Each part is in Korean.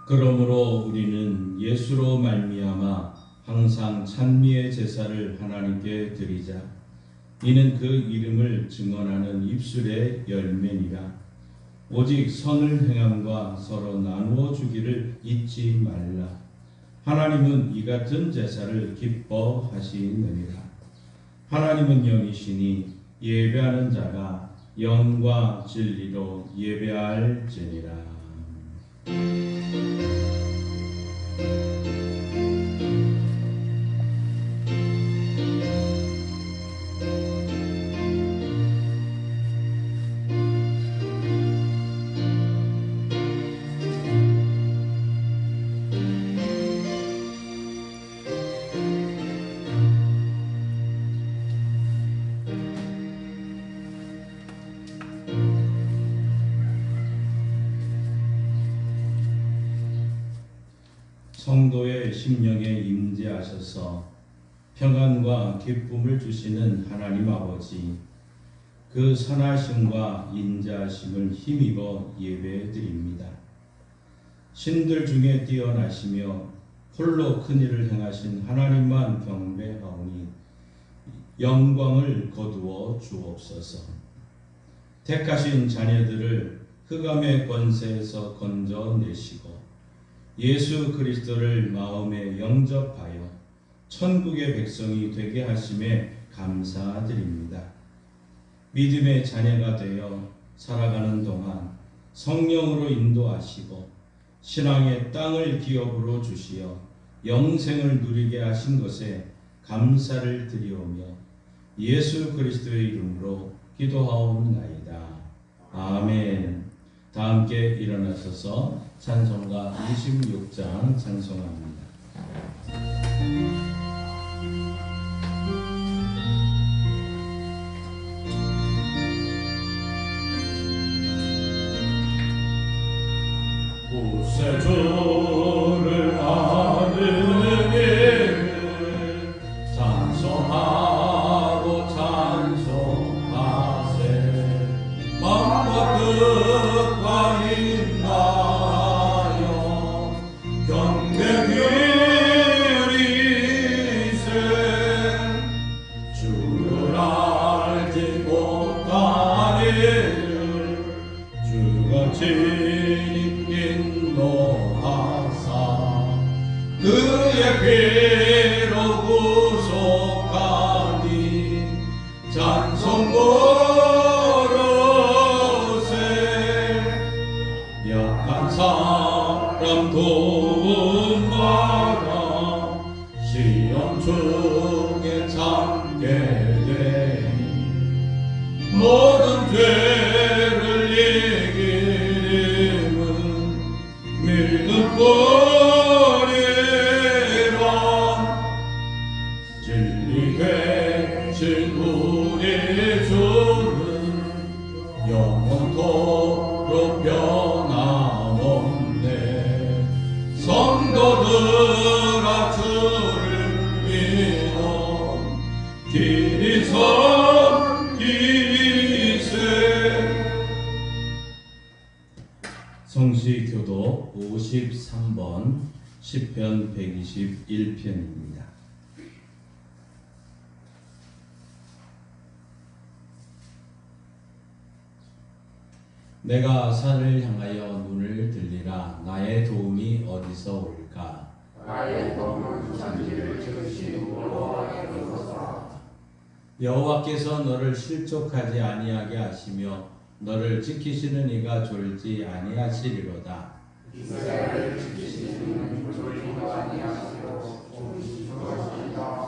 그러므로 우리는 예수로 말미암아 항상 찬미의 제사를 하나님께 드리자. 이는 그 이름을 증언하는 입술의 열매니라. 오직 선을 행함과 서로 나누어 주기를 잊지 말라. 하나님은 이 같은 제사를 기뻐하시느니라. 하나님은 영이시니 예배하는 자가 영과 진리로 예배할지니라. 성도의 심령에 임재하셔서 평안과 기쁨을 주시는 하나님 아버지, 그 선하심과 인자하심을 힘입어 예배드립니다. 신들 중에 뛰어나시며 홀로 큰 일을 행하신 하나님만 경배하오니 영광을 거두어 주옵소서. 택하신 자녀들을 흑암의 권세에서 건져내시고 예수 그리스도를 마음에 영접하여 천국의 백성이 되게 하심에 감사드립니다. 믿음의 자녀가 되어 살아가는 동안 성령으로 인도하시고 신앙의 땅을 기업으로 주시어 영생을 누리게 하신 것에 감사를 드리오며 예수 그리스도의 이름으로 기도하옵나이다. 아멘. 다 함께 일어나셔서 찬송가 26장 찬송합니다. 구세주를 아는 이를 찬송하고 찬송하세. 마음과 뜻과 힘다하여 경배 기리세. 주를 알지 못한 이를 주가 그의 피로 구속하니 찬송 부르세. 약한 사람 도움받아 시험 중에 참게 되니 모든 죄를 이기는 믿음 우리 주는 영원토록 변함없네. 성도들아 주를 믿어 길이 섬기세. 성시교도 53번 시편 121편입니다. 내가 산을 향하여 눈을 들리라. 나의 도움이 어디서 올까? 나의 도움은 천지를 지으신 여호와께로소서. 여호와께서 너를 실족하지 아니하게 하시며 너를 지키시는 이가 졸지 아니하시리로다. 이스라엘을 지키시는 이는 졸지도 아니하시고 주무시지도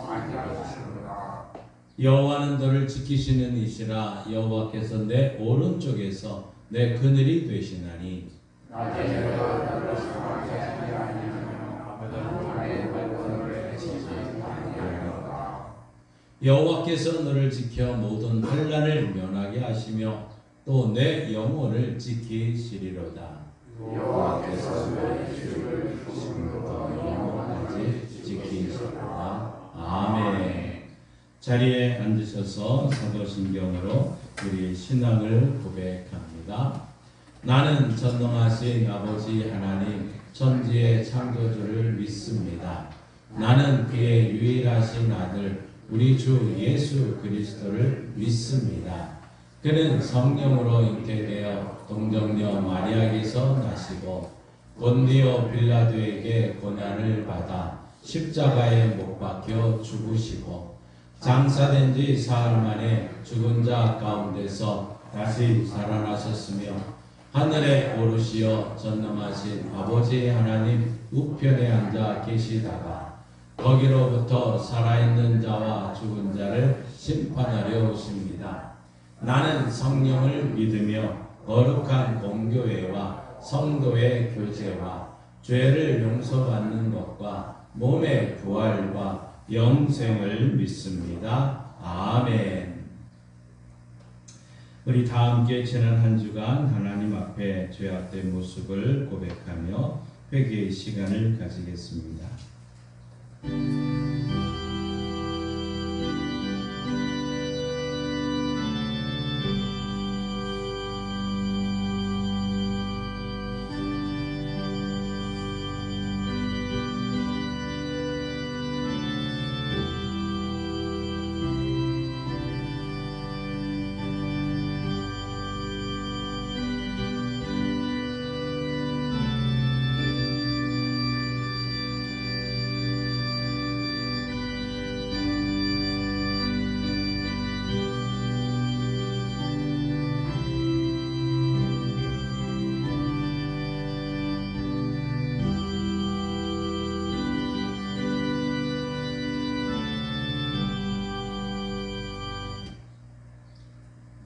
아니하시리로다. 여호와는 너를 지키시는 이시라. 여호와께서 내 오른쪽에서 내 그늘이 되시나니. 낮에 내가 너를 상하게 하지 아니하며 밤에 너를 해치지 아니하리로다. 여호와께서 너를 지켜 모든 환난을 면하게 하시며 또 내 영혼을 지키시리로다. 여호와께서 너의 주를 지금부터 영원까지 지키시리로다. 아멘. 자리에 앉으셔서 사도신경으로 우리의 신앙을 고백합니다. 나는 전능하신 아버지 하나님 천지의 창조주를 믿습니다. 나는 그의 유일하신 아들 우리 주 예수 그리스도를 믿습니다. 그는 성령으로 잉태되어 동정녀 마리아에게서 나시고 본디오 빌라도에게 고난을 받아 십자가에 못 박혀 죽으시고 장사된 지 사흘 만에 죽은 자 가운데서 다시 살아나셨으며 하늘에 오르시어 전능하신 아버지 하나님 우편에 앉아 계시다가 거기로부터 살아있는 자와 죽은 자를 심판하려 오십니다. 나는 성령을 믿으며 거룩한 공교회와 성도의 교제와 죄를 용서받는 것과 몸의 부활과 영생을 믿습니다. 아멘. 우리 다 함께 지난 한 주간 하나님 앞에 죄악된 모습을 고백하며 회개의 시간을 가지겠습니다.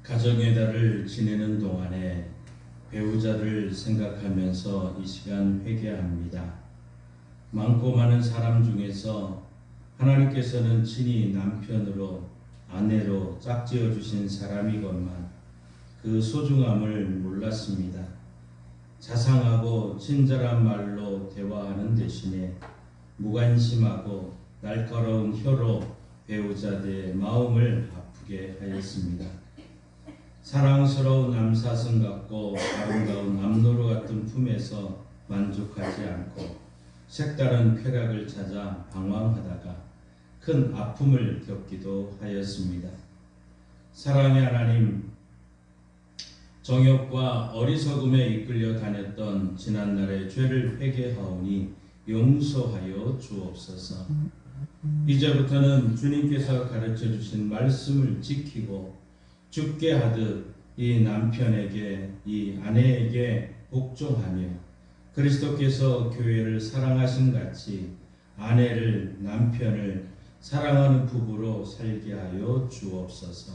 가정의 달을 지내는 동안에 배우자를 생각하면서 이 시간 회개합니다. 많고 많은 사람 중에서 하나님께서는 친히 남편으로 아내로 짝지어 주신 사람이건만 그 소중함을 몰랐습니다. 자상하고 친절한 말로 대화하는 대신에 무관심하고 날카로운 혀로 배우자들의 마음을 아프게 하였습니다. 사랑스러운 남사슴 같고 아름다운 남노루 같은 품에서 만족하지 않고 색다른 쾌락을 찾아 방황하다가 큰 아픔을 겪기도 하였습니다. 사랑의 하나님, 정욕과 어리석음에 이끌려 다녔던 지난날의 죄를 회개하오니 용서하여 주옵소서. 이제부터는 주님께서 가르쳐 주신 말씀을 지키고 죽게 하듯 이 남편에게 이 아내에게 복종하며 그리스도께서 교회를 사랑하신 같이 아내를 남편을 사랑하는 부부로 살게 하여 주옵소서.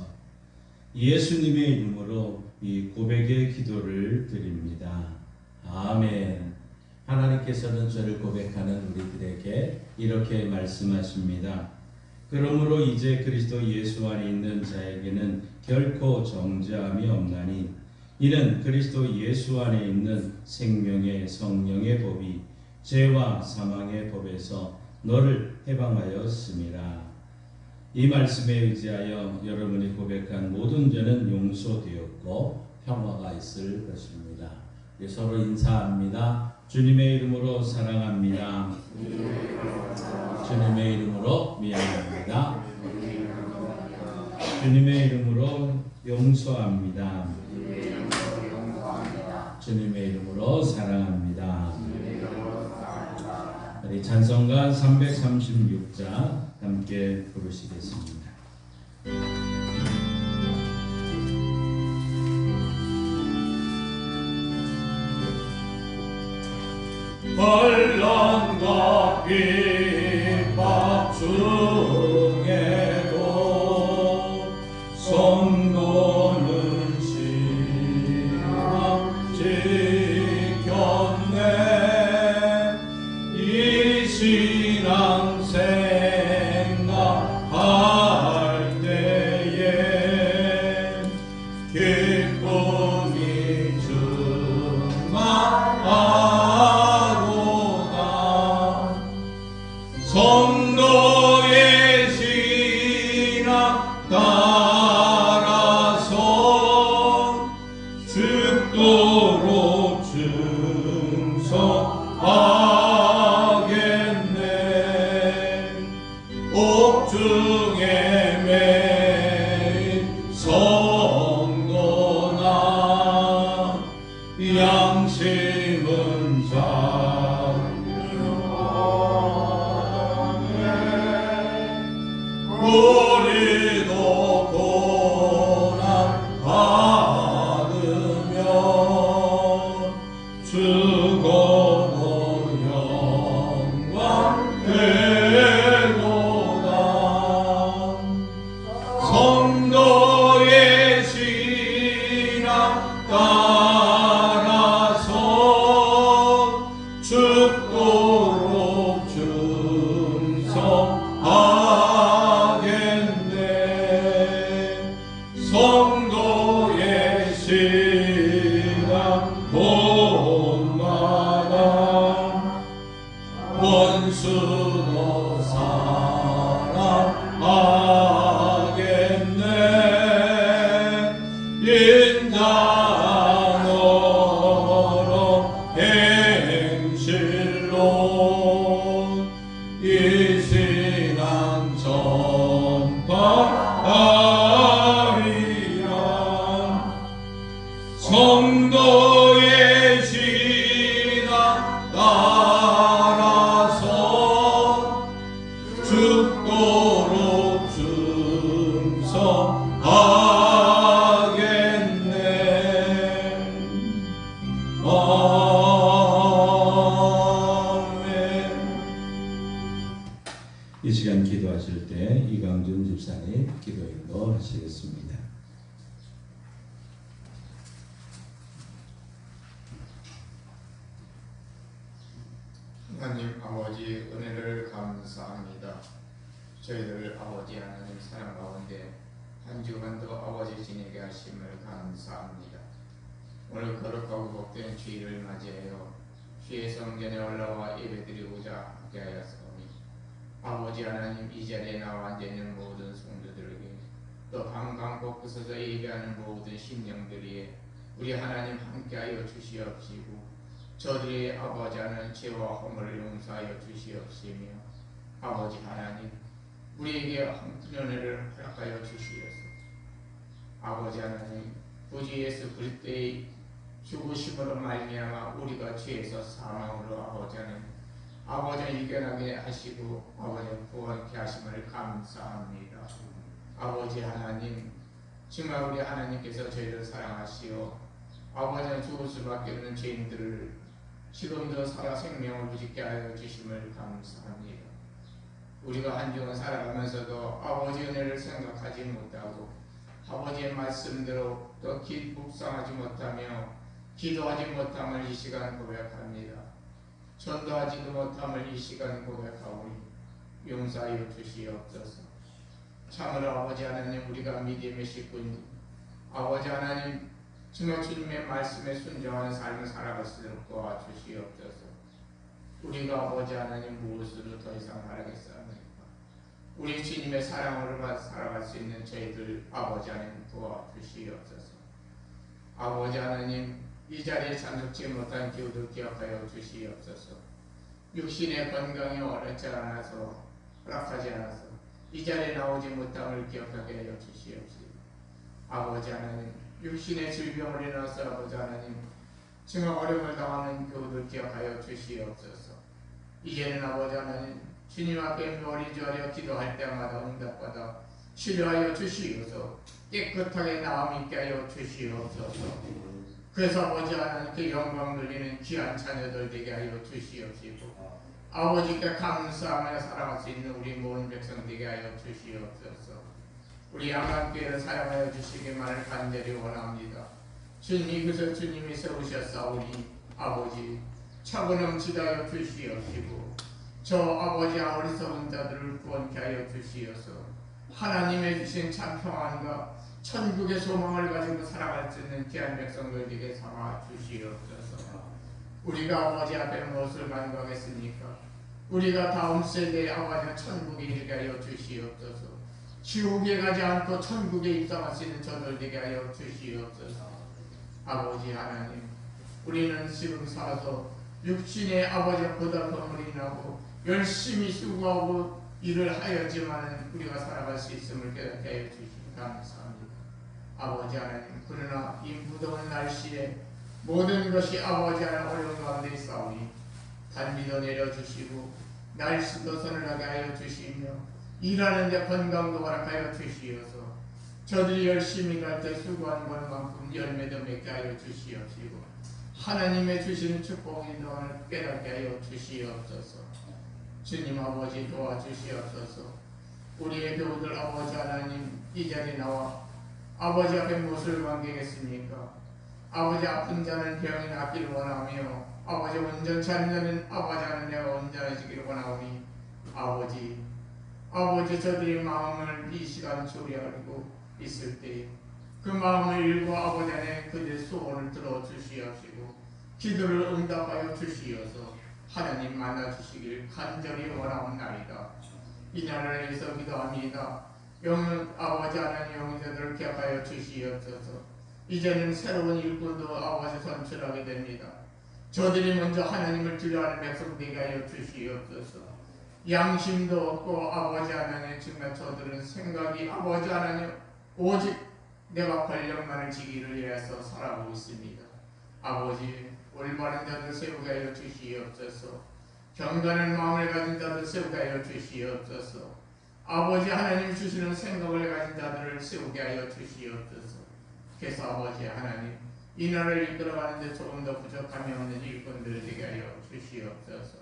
예수님의 이름으로 이 고백의 기도를 드립니다. 아멘. 하나님께서는 죄를 고백하는 우리들에게 이렇게 말씀하십니다. 그러므로 이제 그리스도 예수 안에 있는 자에게는 결코 정죄함이 없나니 이는 그리스도 예수 안에 있는 생명의 성령의 법이 죄와 사망의 법에서 너를 해방하였습니다. 이 말씀에 의지하여 여러분이 고백한 모든 죄는 용서되었고 평화가 있을 것입니다. 서로 인사합니다. 주님의 이름으로 사랑합니다. 주님의 이름으로 미안합니다. 주님의 이름으로 용서합니다. 주님의 이름으로 사랑합니다. 우리 찬송가 336자 함께 부르시겠습니다. 환난과 핍박 중에도 성도는 신앙 지켰네. 이 신앙 생각할 때에 기쁨이 충만하도다. 성도의 신앙 따라서 죽도록 따라서 죽도록 충성하겠네. 성도의 신앙 본마다 원수도 사랑하겠네. 인자너로 행실로 이 신앙 전파하리라. 성도의 신앙 따라서 죽도록 충성하겠네. 아멘. 이 시간 기도하실 때 이강준 집사님 기도 인도하시겠습니다. 하나님 아버지 은혜를 감사합니다. 저희들 아버지 하나님 사랑 가운데 한 주간도 아버지 지내게 하심을 감사합니다. 오늘 거룩하고 복된 주일을 맞이하여 주의 성전에 올라와 예배드리고자 함께 하였사오니 아버지 하나님 이 자리에 나와 앉아있는 모든 성도들에게 또 방방 곳곳에서 예배하는 모든 심령들이 우리 하나님 함께하여 주시옵시고 저들의 아버지 하나님 죄와 허물을 용서하여 주시옵시며 아버지 하나님 우리에게 한푼 은혜를 허락하여 주시옵소서. 아버지 하나님 구주 예수 그리스도의 죽으심으로 말미암아 우리가 죄에서 사망으로 아버지 하나님 아버지 이겨나게 하시고 아버지 구원케 하심을 감사합니다. 아버지 하나님 정말 우리 하나님께서 저희를 사랑하시어 아버지는 죽을 수밖에 없는 죄인들을 지금도 살아 생명을 부짓게 하여 주심을 감사합니다. 우리가 한 주간 살아가면서도 아버지 은혜를 생각하지 못하고 아버지의 말씀대로 또 묵상하지 못하며 기도하지 못함을 이 시간 고백합니다. 전도하지도 못함을 이 시간 고백하오니 용서하여 주시옵소서. 참으로 아버지 하나님 우리가 믿음의 식구니 아버지 하나님 정말 주님의 말씀에 순종하는 삶을 살아갈 수 있도록 도와주시옵소서. 우리가 아버지 하나님 무엇으로 더 이상 바라겠사옵니까? 우리 주님의 사랑으로 살아갈 수 있는 저희들 아버지 하나님 도와주시옵소서. 아버지 하나님 이 자리에 참석지 못한 기후들 기억하여 주시옵소서. 육신의 건강이 원하지 않아서 허락하지 않아서 이 자리에 나오지 못함을 기억하게 하여 주시옵소서. 아버지 하나님 육신의 질병을 인하여서 아버지 하나님 정말 어려움을 당하는 교우들 기억하여 주시옵소서. 이제는 아버지 하나님 주님 앞에 머리 조아려 기도할 때마다 응답받아 치료하여 주시옵소서. 깨끗하게 나음 있게 하여 주시옵소서. 그래서 아버지 하나님께 영광 돌리는 귀한 자녀들 되게 하여 주시옵시고 아버지께 감사하며 살아갈 수 있는 우리 모든 백성 되게 하여 주시옵소서. 우리 양감교회를 사용하여 주시기만을 간절히 원합니다. 주님이 그래서 주님이 세우셨사오니 아버지 차고넘치게 하여 주시옵시고 저 아버지 어리석은 자들을 구원케 하여 주시옵소서. 하나님의 주신 참 평안과 천국의 소망을 가지고 살아갈 수 있는 귀한 백성들에게 삼아 주시옵소서. 우리가 아버지 앞에 무엇을 간구하겠습니까? 우리가 다음 세대의 아버지 천국에 이르게 하여 주시옵소서. 지옥에 가지 않고 천국에 입성할 수 있는 저들 되게 하여 주시옵소서. 아버지 하나님 우리는 지금 살아서 육신의 아버지보다 건물이 나고 열심히 수고하고 일을 하였지만 우리가 살아갈 수 있음을 깨닫게 하여 주시니 감사합니다. 아버지 하나님 그러나 이 무더운 날씨에 모든 것이 아버지 하나님 어려운 가운데 있사오니 단비도 내려주시고 날씨도 서늘하게 하여 주시며 일하는 데 건강도 허락하여 주시어서 저들이 열심히 갈 때 수고한 것만큼 열매도 맺게 하여 주시옵시고 하나님의 주시는 축복의 동안을 깨닫게 하여 주시옵소서. 주님 아버지 도와주시옵소서. 우리의 교우들 아버지 하나님 이 자리에 나와 아버지 앞에 무엇을 관계겠습니까? 아버지 아픈 자는 병이 낫기를 원하며 아버지 온전치 않은 자는 아버지 하는 내가 온전해지기를 원하오니 아버지 저들의 마음을 이 시간 조리하고 있을 때 그 마음을 읽고 아버지 안에 그들의 소원을 들어주시옵시고 기도를 응답하여 주시어서 하나님 만나주시길 간절히 원하옵나이다. 이 나라를 위해서 기도합니다. 아버지 하나님 영자들을 기억하여 주시옵소서. 이제는 새로운 일꾼도 아버지 선출하게 됩니다. 저들이 먼저 하나님을 두려워하는 백성 되게 하여 주시옵소서. 양심도 없고 아버지 하나님 정말 저들은 생각이 아버지 하나님 오직 내가 권력만을 지기를 위해서 살아가고 있습니다. 아버지 올바른 자들 세우게 하여 주시옵소서. 경건한 마음을 가진 자들 세우게 하여 주시옵소서. 아버지 하나님 주시는 생각을 가진 자들을 세우게 하여 주시옵소서. 그래서 아버지 하나님 이 나라를 이끌어가는데 조금 더 부족함이 없는 일꾼들을 되게 하여 주시옵소서.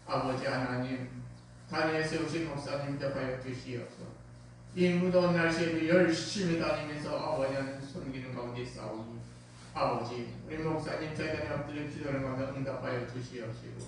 아버지 하나님 단위에 세우신 목사님 격하여 주시옵소서. 이 무더운 날씨에도 열심히 다니면서 아버지는 섬기는 가운데 싸우니 아버지 우리 목사님 재단에 엎드려 기도하는 가운데 응답하여 주시옵시고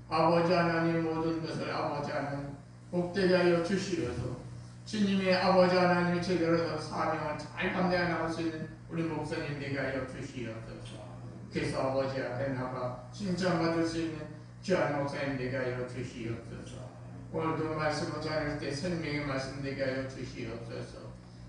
아버지 하나님 모든 것을 아버지 하나님 복되게 하여 주시어서 주님의 아버지 하나님 제대로 사명을 잘 감당해 나갈 수 있는 우리 목사님 되게 하여 주시옵소서. 그래서 아버지 앞에 나가 칭찬받을 수 있는 귀한 목사님 되게 하여 주시옵소서. 오늘도 말씀을 전할 때 생명의 말씀 되게 하여 주시옵소서.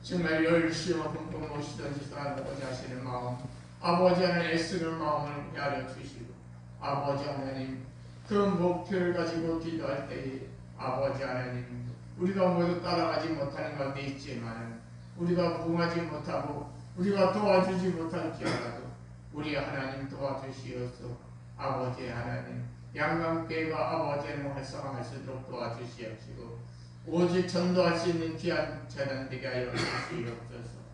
정말 열심히 흠뻑 모시던지 살아가고자 하시는 마음 아버지 하나님 애쓰는 마음을 헤아려 주시고 아버지 하나님 그 목표를 가지고 기도할 때에 아버지 하나님 우리가 모두 따라가지 못하는 가운데 있지만 우리가 부응하지 못하고 우리가 도와주지 못할지라도 우리 하나님 도와주시옵소서. 아버지 하나님 양강교회가 아버지 하나님 활성화할 수 있도록 도와주시옵시고 오직 전도할 수 있는 귀한 재단 되게 하여 주시옵소서.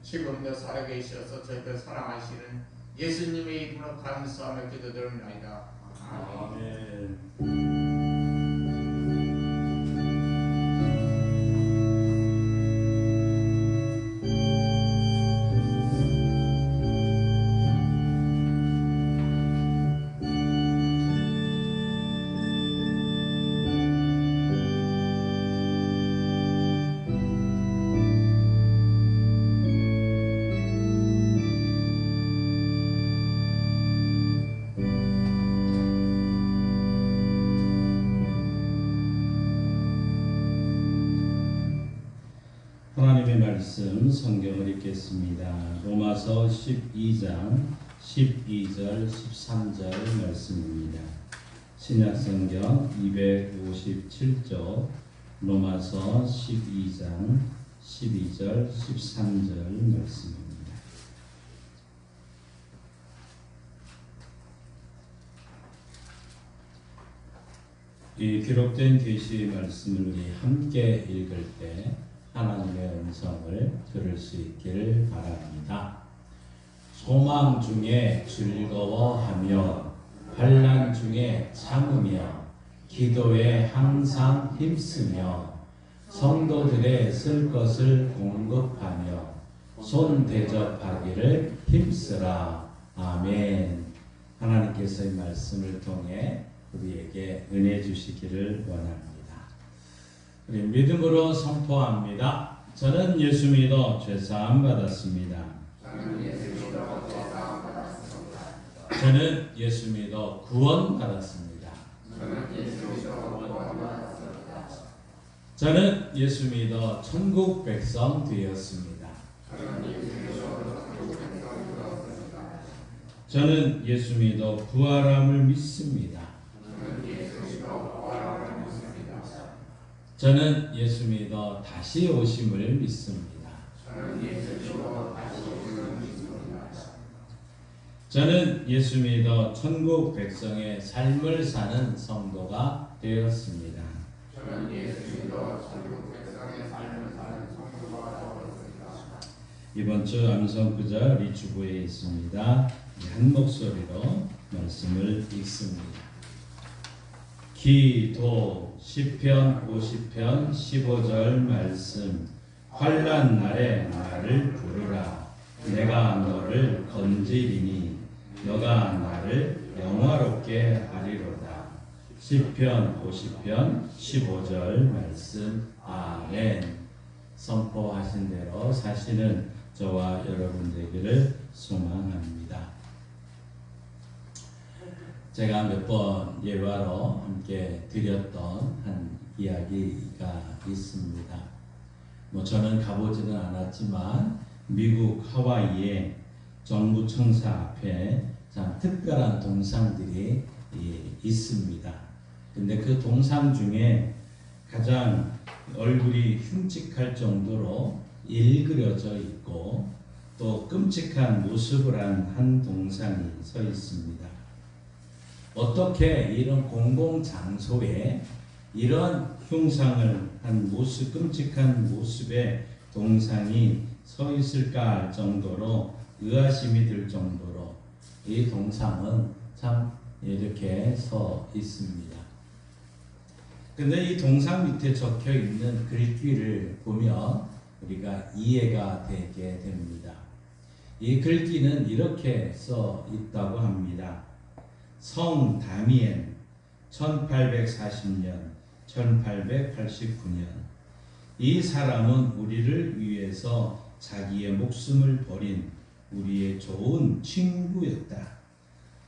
지금도 살아계셔서 저희들 사랑하시는 예수님의 이름으로 감사하며 기도드립니다. 아멘. 하나님의 말씀 성경을 읽겠습니다. 로마서 12장 12절 13절 말씀입니다. 신약성경 257쪽 로마서 12장 12절 13절 말씀입니다. 이 기록된 계시의 말씀을 우리 함께 읽을 때 하나님의 음성을 들을 수 있기를 바랍니다. 소망 중에 즐거워하며 환난 중에 참으며 기도에 항상 힘쓰며 성도들의 쓸 것을 공급하며 손 대접하기를 힘쓰라. 아멘. 하나님께서의 말씀을 통해 우리에게 은혜 주시기를 원합니다. 우리 믿음으로 선포합니다. 저는 예수 믿어 죄사함 받았습니다. 저는 예수 믿어 구원 받았습니다. 저는 예수 믿어 천국 백성 되었습니다. 저는 예수 믿어 부활함을 믿습니다. 저는 예수 믿어 다시 오심을 믿습니다. 저는 예수 믿어 천국 백성의 삶을 사는 성도가 되었습니다. 이번 주 암송구절 리주부에 있습니다. 한 목소리로 말씀을 읽습니다. 기도 시편 50편 15절 말씀. 환난 날에 나를 부르라. 내가 너를 건지리니 너가 나를 영화롭게 하리로다. 시편 50편 15절 말씀. 아멘. 선포하신 대로 사시는 저와 여러분 되기를 소망합니다. 제가 몇 번 예화로 함께 드렸던 한 이야기가 있습니다. 저는 가보지는 않았지만 미국 하와이의 정부 청사 앞에 참 특별한 동상들이 있습니다. 근데 그 동상 중에 가장 얼굴이 흉측할 정도로 일그려져 있고 또 끔찍한 모습을 한 동상이 서 있습니다. 어떻게 이런 공공장소에 이런 흉상을 한 모습, 끔찍한 모습의 동상이 서 있을까 할 정도로 의아심이 들 정도로 이 동상은 참 이렇게 서 있습니다. 근데 이 동상 밑에 적혀 있는 글귀를 보면 우리가 이해가 되게 됩니다. 이 글귀는 이렇게 써 있다고 합니다. 성 다미엔 1840년, 1889년 이 사람은 우리를 위해서 자기의 목숨을 버린 우리의 좋은 친구였다.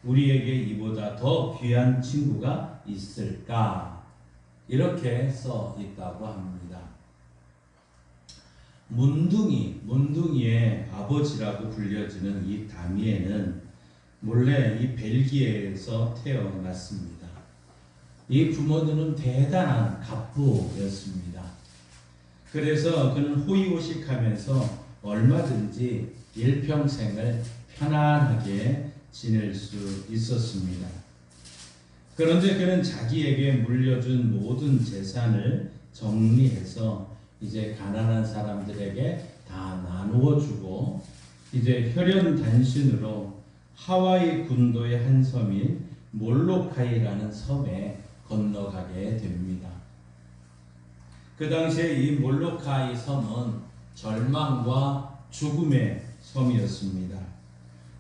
우리에게 이보다 더 귀한 친구가 있을까? 이렇게 써 있다고 합니다. 문둥이의 아버지라고 불려지는 이 다미에는 몰래 이 벨기에에서 태어났습니다. 이 부모님은 대단한 갑부였습니다. 그래서 그는 호의호식하면서 얼마든지 일평생을 편안하게 지낼 수 있었습니다. 그런데 그는 자기에게 물려준 모든 재산을 정리해서 이제 가난한 사람들에게 다 나누어 주고 이제 혈연단신으로 하와이 군도의 한 섬인 몰로카이라는 섬에 건너가게 됩니다. 그 당시에 이 몰로카이 섬은 절망과 죽음의 섬이었습니다.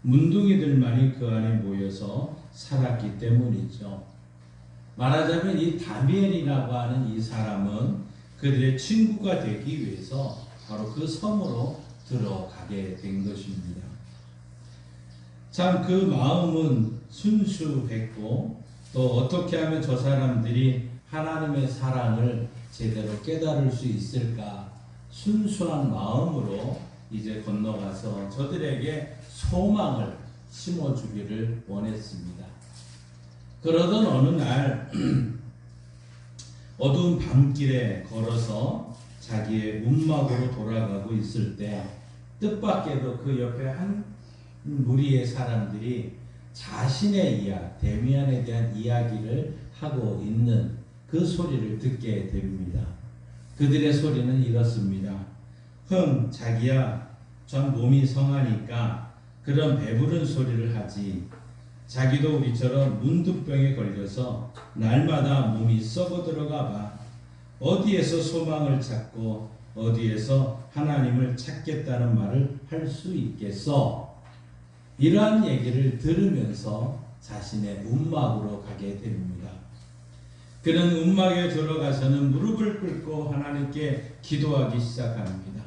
문둥이들만이 그 안에 모여서 살았기 때문이죠. 말하자면 이 다미엘이라고 하는 이 사람은 그들의 친구가 되기 위해서 바로 그 섬으로 들어가게 된 것입니다. 참 그 마음은 순수했고 또 어떻게 하면 저 사람들이 하나님의 사랑을 제대로 깨달을 수 있을까 순수한 마음으로 이제 건너가서 저들에게 소망을 심어주기를 원했습니다. 그러던 어느 날 어두운 밤길에 걸어서 자기의 움막으로 돌아가고 있을 때 뜻밖에도 그 옆에 한 무리의 사람들이 자신의 데미안에 대한 이야기를 하고 있는 그 소리를 듣게 됩니다. 그들의 소리는 이렇습니다. 자기야, 전 몸이 성하니까 그런 배부른 소리를 하지. 자기도 우리처럼 문둥병에 걸려서 날마다 몸이 썩어 들어가 봐. 어디에서 소망을 찾고 어디에서 하나님을 찾겠다는 말을 할 수 있겠어? 이러한 얘기를 들으면서 자신의 움막으로 가게 됩니다. 그는 움막에 들어가서는 무릎을 꿇고 하나님께 기도하기 시작합니다.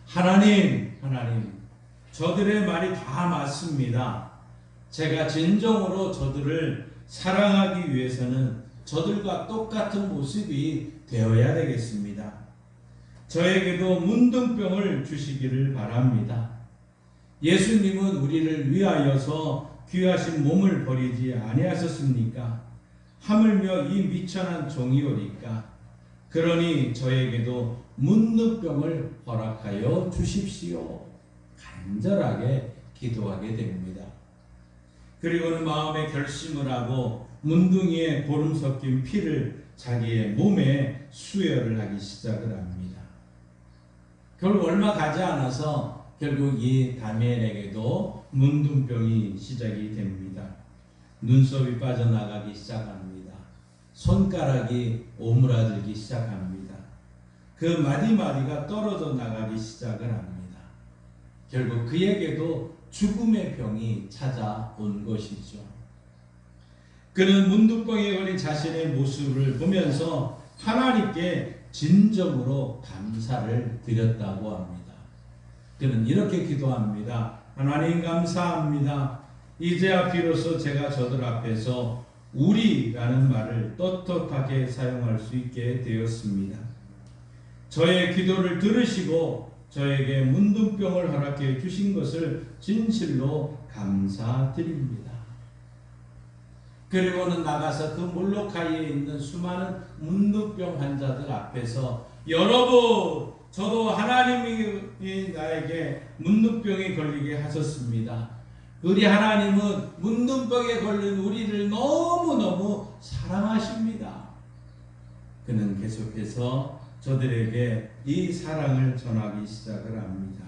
하나님, 저들의 말이 다 맞습니다. 제가 진정으로 저들을 사랑하기 위해서는 저들과 똑같은 모습이 되어야 되겠습니다. 저에게도 문둥병을 주시기를 바랍니다. 예수님은 우리를 위하여서 귀하신 몸을 버리지 아니하셨습니까? 하물며 이 미천한 종이오니까. 그러니 저에게도 문둥병을 허락하여 주십시오. 간절하게 기도하게 됩니다. 그리고는 마음에 결심을 하고 문둥이에 고름 섞인 피를 자기의 몸에 수혈을 하기 시작을 합니다. 결국 얼마 가지 않아서 결국 이 다미엘에게도 문둥병이 시작이 됩니다. 눈썹이 빠져나가기 시작합니다. 손가락이 오므라들기 시작합니다. 그 마디마디가 떨어져 나가기 시작을 합니다. 결국 그에게도 죽음의 병이 찾아온 것이죠. 그는 문둥병에 걸린 자신의 모습을 보면서 하나님께 진정으로 감사를 드렸다고 합니다. 그는 이렇게 기도합니다. 하나님 감사합니다. 이제야 비로소 제가 저들 앞에서 우리라는 말을 떳떳하게 사용할 수 있게 되었습니다. 저의 기도를 들으시고 저에게 문둥병을 허락해 주신 것을 진실로 감사드립니다. 그리고는 나가서 그 몰로카이에 있는 수많은 문둥병 환자들 앞에서 여러분, 저도 하나님이 나에게 문둥병에 걸리게 하셨습니다. 우리 하나님은 문둥병에 걸린 우리를 너무너무 사랑하십니다. 그는 계속해서 저들에게 이 사랑을 전하기 시작을 합니다.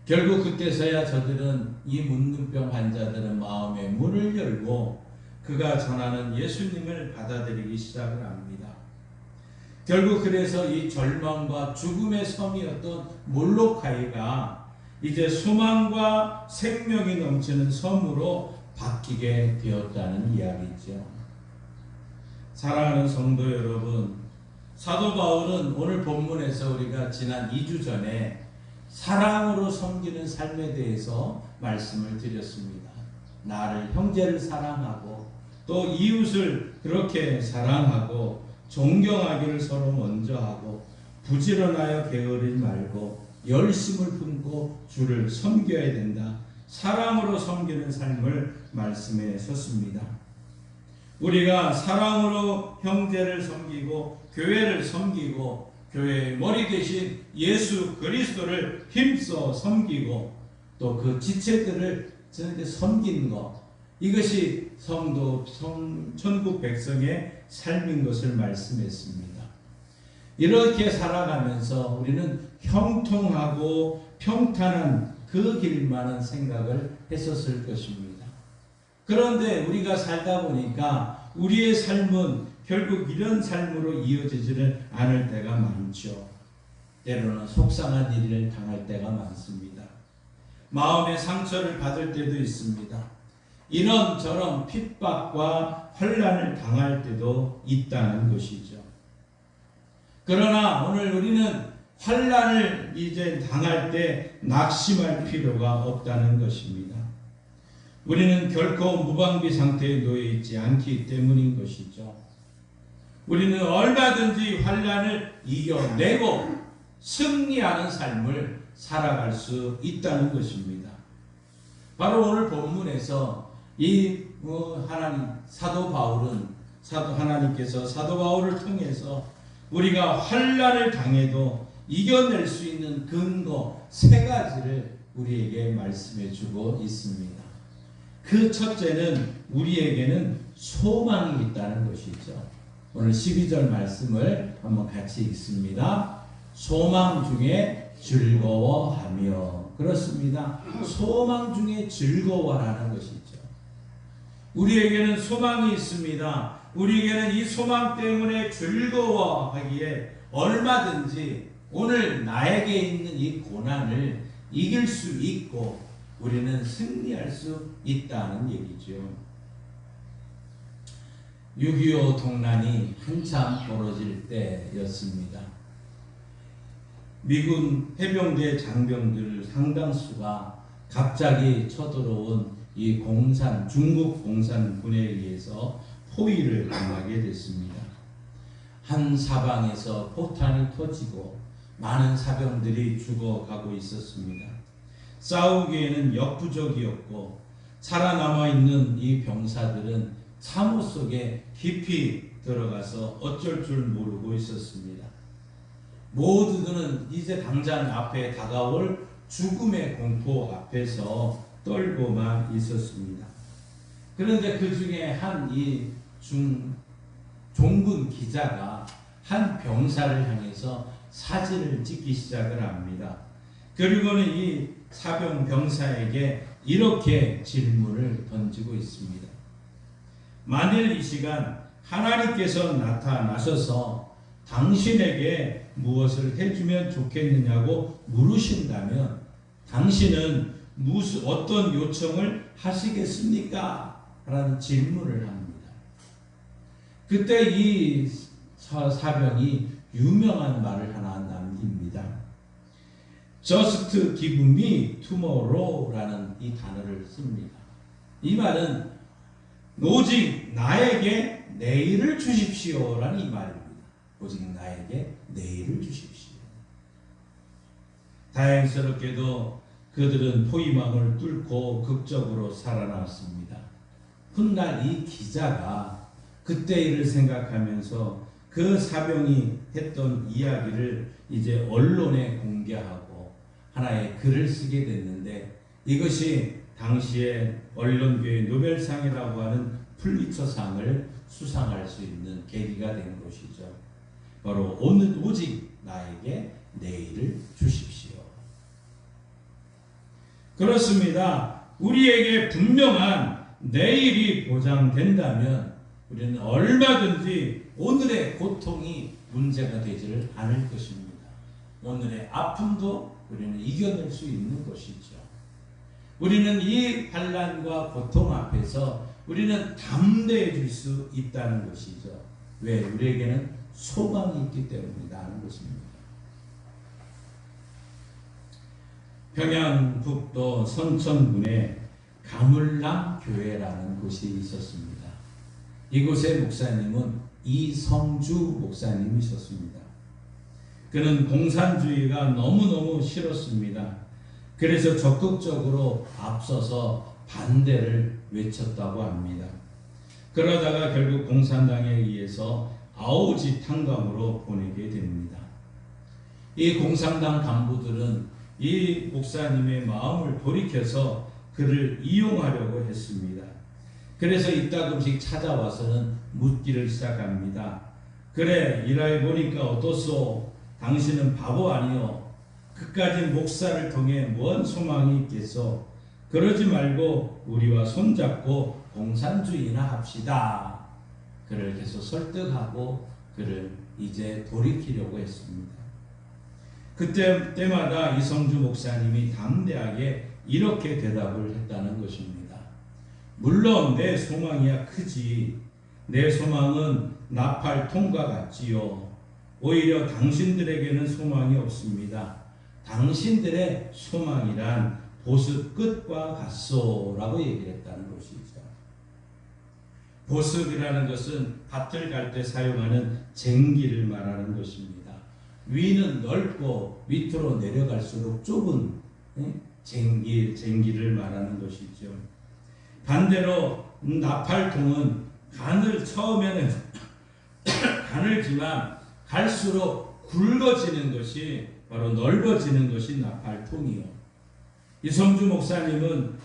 결국 그때서야 저들은 이 문둥병 환자들은 마음의 문을 열고 그가 전하는 예수님을 받아들이기 시작을 합니다. 결국 그래서 이 절망과 죽음의 섬이었던 몰로카이가 이제 소망과 생명이 넘치는 섬으로 바뀌게 되었다는 이야기죠. 사랑하는 성도 여러분, 사도 바울은 오늘 본문에서 우리가 지난 2주 전에 사랑으로 섬기는 삶에 대해서 말씀을 드렸습니다. 나를 형제를 사랑하고 또 이웃을 그렇게 사랑하고 존경하기를 서로 먼저 하고 부지런하여 게으르지 말고 열심을 품고 주를 섬겨야 된다. 사랑으로 섬기는 삶을 말씀하셨습니다. 우리가 사랑으로 형제를 섬기고 교회를 섬기고 교회의 머리 대신 예수 그리스도를 힘써 섬기고 또 그 지체들을 섬기는 것, 이것이 성도 천국 백성의 삶인 것을 말씀했습니다. 이렇게 살아가면서 우리는 형통하고 평탄한 그 길만은 생각을 했었을 것입니다. 그런데 우리가 살다 보니까 우리의 삶은 결국 이런 삶으로 이어지지는 않을 때가 많죠. 때로는 속상한 일을 당할 때가 많습니다. 마음의 상처를 받을 때도 있습니다. 이런저런 핍박과 환난을 당할 때도 있다는 것이죠. 그러나 오늘 우리는 환난을 이제 당할 때 낙심할 필요가 없다는 것입니다. 우리는 결코 무방비 상태에 놓여 있지 않기 때문인 것이죠. 우리는 얼마든지 환난을 이겨내고 승리하는 삶을 살아갈 수 있다는 것입니다. 바로 오늘 본문에서 이 하나님께서 사도 바울을 통해서 우리가 환난을 당해도 이겨낼 수 있는 근거 3가지를 우리에게 말씀해 주고 있습니다. 그 첫째는 우리에게는 소망이 있다는 것이죠. 오늘 12절 말씀을 한번 같이 읽습니다. 소망 중에 즐거워하며. 그렇습니다. 소망 중에 즐거워하는 것이죠. 우리에게는 소망이 있습니다. 우리에게는 이 소망 때문에 즐거워하기에 얼마든지 오늘 나에게 있는 이 고난을 이길 수 있고 우리는 승리할 수 있다는 얘기죠. 6.25 동란이 한참 벌어질 때였습니다. 미군 해병대 장병들 상당수가 갑자기 쳐들어온 이 중국 공산군에 의해서 포위를 당하게 됐습니다. 한 사방에서 포탄이 터지고 많은 사병들이 죽어가고 있었습니다. 싸우기에는 역부족이었고 살아남아 있는 이 병사들은 참호 속에 깊이 들어가서 어쩔 줄 모르고 있었습니다. 모두들은 이제 당장 앞에 다가올 죽음의 공포 앞에서 떨고만 있었습니다. 그런데 그 중에 한 이 종군 기자가 한 병사를 향해서 사진을 찍기 시작을 합니다. 그리고는 이 사병 병사에게 이렇게 질문을 던지고 있습니다. 만일 이 시간 하나님께서 나타나셔서 당신에게 무엇을 해주면 좋겠느냐고 물으신다면 당신은 어떤 요청을 하시겠습니까? 라는 질문을 합니다. 그때 이 사병이 유명한 말을 하나 남깁니다. Just give me tomorrow라는 이 단어를 씁니다. 이 말은 오직 나에게 내일을 주십시오라는 이 말입니다. 오직 나에게 내일을 주십시오. 다행스럽게도 그들은 포위망을 뚫고 극적으로 살아났습니다. 훗날 이 기자가 그때 일을 생각하면서 그 사병이 했던 이야기를 이제 언론에 공개하고 하나의 글을 쓰게 됐는데, 이것이 당시에 언론계의 노벨상이라고 하는 풀리처상을 수상할 수 있는 계기가 된 것이죠. 바로 오직 나에게 내일을 주십시오. 그렇습니다. 우리에게 분명한 내일이 보장된다면 우리는 얼마든지 오늘의 고통이 문제가 되지를 않을 것입니다. 오늘의 아픔도 우리는 이겨낼 수 있는 것이죠. 우리는 이 환난과 고통 앞에서 우리는 담대해질 수 있다는 것이죠. 왜? 우리에게는 소망이 있기 때문이라는 것입니다. 평양북도 선천군에 가물람 교회라는 곳이 있었습니다. 이곳의 목사님은 이성주 목사님이셨습니다. 그는 공산주의가 너무너무 싫었습니다. 그래서 적극적으로 앞서서 반대를 외쳤다고 합니다. 그러다가 결국 공산당에 의해서 아오지 탄광으로 보내게 됩니다. 이 공산당 간부들은 이 목사님의 마음을 돌이켜서 그를 이용하려고 했습니다. 그래서 이따금씩 찾아와서는 묻기를 시작합니다. 그래, 일하여 보니까 어떻소? 당신은 바보 아니요? 그까지 목사를 통해 뭔 소망이 있겠소? 그러지 말고 우리와 손잡고 공산주의나 합시다. 그를 계속 설득하고 그를 이제 돌이키려고 했습니다. 그때마다 이성주 목사님이 담대하게 이렇게 대답을 했다는 것입니다. 물론 내 소망이야 크지. 내 소망은 나팔통과 같지요. 오히려 당신들에게는 소망이 없습니다. 당신들의 소망이란 보습 끝과 같소라고 얘기를 했다는 것이죠. 보습이라는 것은 밭을 갈 때 사용하는 쟁기를 말하는 것입니다. 위는 넓고 밑으로 내려갈수록 좁은 쟁기를 말하는 것이죠. 반대로 나팔통은 처음에는 가늘지만 갈수록 굵어지는 것이 바로 넓어지는 것이 나팔통이요. 이성주 목사님은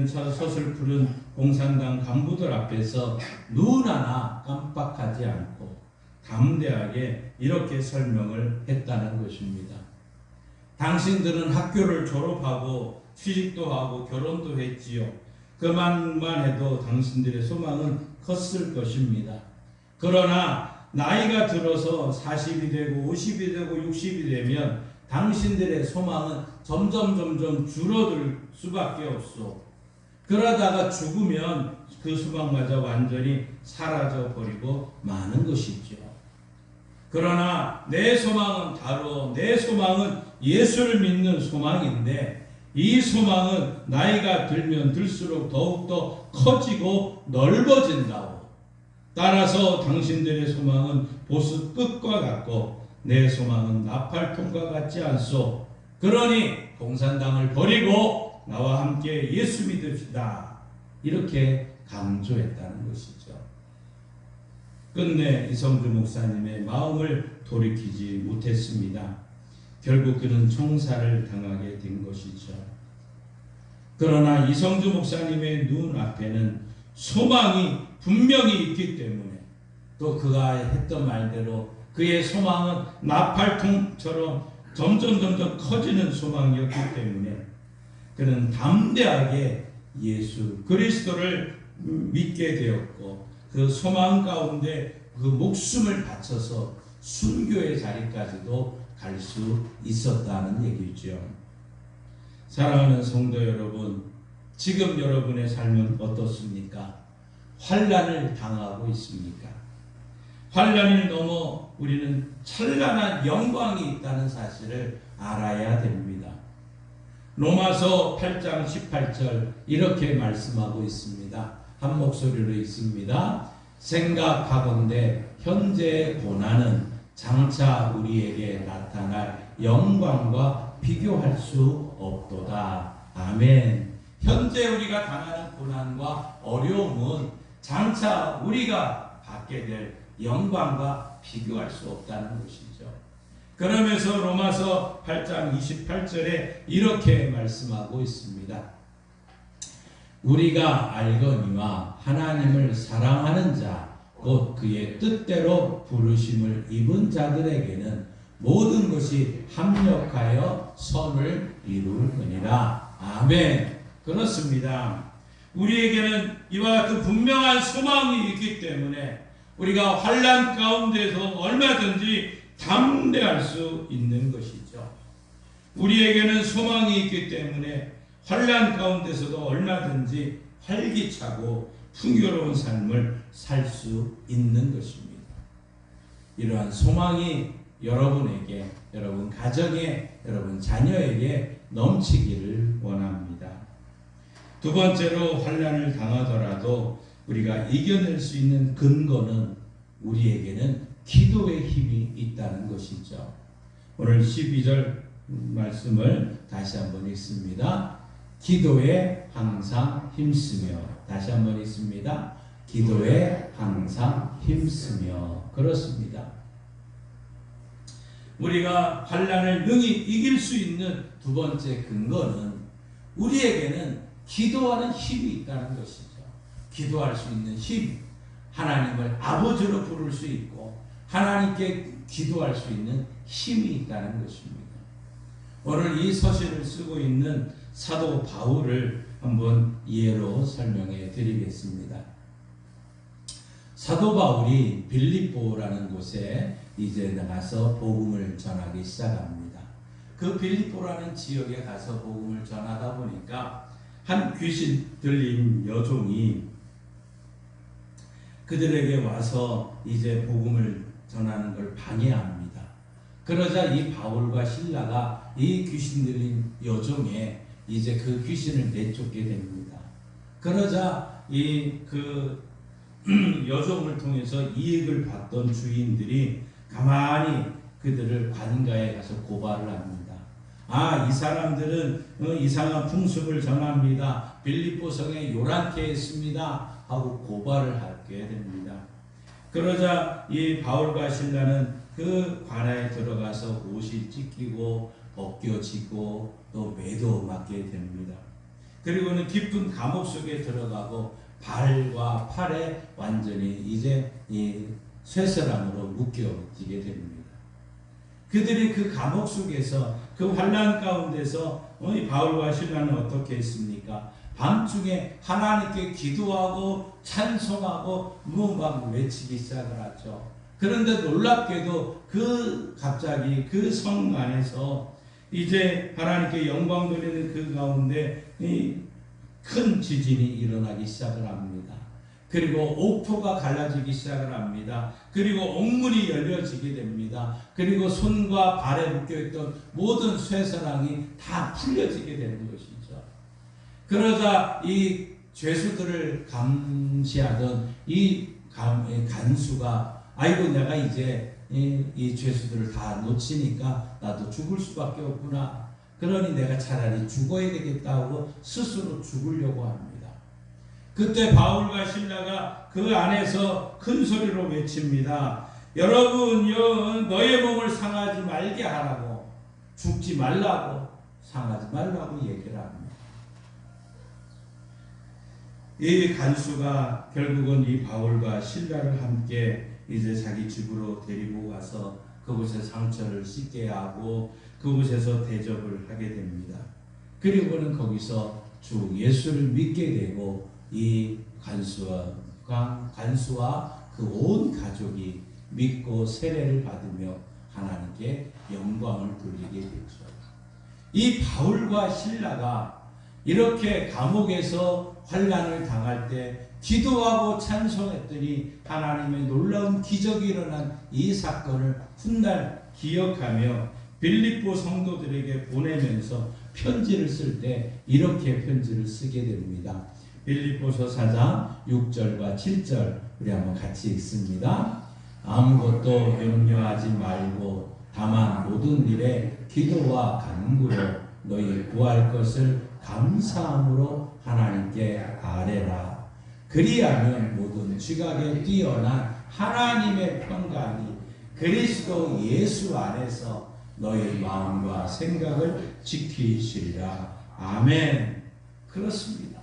서슬푸른 공산당 간부들 앞에서 눈 하나 깜빡하지 않고 담대하게 이렇게 설명을 했다는 것입니다. 당신들은 학교를 졸업하고 취직도 하고 결혼도 했지요. 그만만 해도 당신들의 소망은 컸을 것입니다. 그러나 나이가 들어서 40이 되고 50이 되고 60이 되면 당신들의 소망은 점점 줄어들 수밖에 없소. 그러다가 죽으면 그 소망마저 완전히 사라져 버리고 마는 것이죠. 그러나 내 소망은 예수를 믿는 소망인데, 이 소망은 나이가 들면 들수록 더욱더 커지고 넓어진다고. 따라서 당신들의 소망은 보습 끝과 같고 내 소망은 나팔통과 같지 않소. 그러니 공산당을 버리고 나와 함께 예수 믿읍시다. 이렇게 강조했다는 것이죠. 끝내 이성주 목사님의 마음을 돌이키지 못했습니다. 결국 그는 총살을 당하게 된 것이죠. 그러나 이성주 목사님의 눈앞에는 소망이 분명히 있기 때문에, 또 그가 했던 말대로 그의 소망은 나팔통처럼 점점 커지는 소망이었기 때문에 그는 담대하게 예수 그리스도를 믿게 되었고, 그 소망 가운데 그 목숨을 바쳐서 순교의 자리까지도 갈 수 있었다는 얘기죠. 사랑하는 성도 여러분, 지금 여러분의 삶은 어떻습니까? 환난을 당하고 있습니까? 환난을 넘어 우리는 찬란한 영광이 있다는 사실을 알아야 됩니다. 로마서 8장 18절 이렇게 말씀하고 있습니다. 한 목소리로 읽습니다. 생각하건대 현재의 고난은 장차 우리에게 나타날 영광과 비교할 수 없도다. 아멘. 현재 우리가 당하는 고난과 어려움은 장차 우리가 받게 될 영광과 비교할 수 없다는 것이죠. 그러면서 로마서 8장 28절에 이렇게 말씀하고 있습니다. 우리가 알거니와 하나님을 사랑하는 자 곧 그의 뜻대로 부르심을 입은 자들에게는 모든 것이 합력하여 선을 이룰 거니라. 아멘. 그렇습니다. 우리에게는 이와 같은 분명한 소망이 있기 때문에 우리가 환난 가운데서 얼마든지 담대할 수 있는 것이죠. 우리에게는 소망이 있기 때문에 환난 가운데서도 얼마든지 활기차고 풍요로운 삶을 살 수 있는 것입니다. 이러한 소망이 여러분에게, 여러분 가정에, 여러분 자녀에게 넘치기를 원합니다. 두 번째로 환난을 당하더라도 우리가 이겨낼 수 있는 근거는 우리에게는 기도의 힘이 있다는 것이죠. 오늘 12절 말씀을 다시 한번 읽습니다. 기도에 항상 힘쓰며. 다시 한번 읽습니다. 기도에 항상 힘쓰며. 그렇습니다. 우리가 환난을 능히 이길 수 있는 두 번째 근거는 우리에게는 기도하는 힘이 있다는 것이죠. 기도할 수 있는 힘, 하나님을 아버지로 부를 수 있고 하나님께 기도할 수 있는 힘이 있다는 것입니다. 오늘 이 서신을 쓰고 있는 사도 바울을 한번 예로 설명해 드리겠습니다. 사도 바울이 빌립보라는 곳에 이제 나가서 복음을 전하기 시작합니다. 그 빌립보라는 지역에 가서 복음을 전하다 보니까 한 귀신 들린 여종이 그들에게 와서 이제 복음을 전하는 걸 방해합니다. 그러자 이 바울과 실라가 이 귀신 들린 여종에 이제 그 귀신을 내쫓게 됩니다. 그러자 그 여종을 통해서 이익을 받던 주인들이 가만히 그들을 관가에 가서 고발을 합니다. 아, 이 사람들은 이상한 풍습을 전합니다. 빌립보 성에 요란케 했습니다. 하고 고발을 하게 됩니다. 그러자 이 바울과 실라는 그 관아에 들어가서 옷이 찢기고 벗겨지고 또 매도 맞게 됩니다. 그리고는 깊은 감옥 속에 들어가고 발과 팔에 완전히 이제 이 쇠사람으로 묶여지게 됩니다. 그들이 그 감옥 속에서 그 환난 가운데서 이 바울과 실라는 어떻게 했습니까? 밤중에 하나님께 기도하고 찬송하고 막 외치기 시작을 하죠. 그런데 놀랍게도 갑자기 그 성 안에서 이제 하나님께 영광 돌리는 그 가운데 큰 지진이 일어나기 시작을 합니다. 그리고 옥토가 갈라지기 시작을 합니다. 그리고 옥문이 열려지게 됩니다. 그리고 손과 발에 묶여있던 모든 쇠사랑이 다 풀려지게 되는 것이죠. 그러자 이 죄수들을 감시하던 이 간수가 아이고 내가 이제 이 죄수들을 다 놓치니까 나도 죽을 수밖에 없구나. 그러니 내가 차라리 죽어야 되겠다고 스스로 죽으려고 합니다. 그때 바울과 실라가 그 안에서 큰 소리로 외칩니다. 여러분, 너의 몸을 상하지 말게 하라고, 죽지 말라고, 상하지 말라고 얘기를 합니다. 이 간수가 결국은 이 바울과 실라를 함께 이제 자기 집으로 데리고 가서 그곳에 상처를 씻게 하고 그곳에서 대접을 하게 됩니다. 그리고는 거기서 주 예수를 믿게 되고 이 간수와 그 온 가족이 믿고 세례를 받으며 하나님께 영광을 돌리게 됐죠. 이 바울과 실라가 이렇게 감옥에서 환난을 당할 때 기도하고 찬송했더니 하나님의 놀라운 기적이 일어난 이 사건을 훗날 기억하며 빌립보 성도들에게 보내면서 편지를 쓸 때 이렇게 편지를 쓰게 됩니다. 빌립보서 4장 6절과 7절 우리 한번 같이 읽습니다. 아무것도 염려하지 말고 다만 모든 일에 기도와 간구로 너희 구할 것을 감사함으로 하나님께 아뢰라. 그리하면 모든 지각에 뛰어난 하나님의 평강이 그리스도 예수 안에서 너희 마음과 생각을 지키시리라. 아멘. 그렇습니다.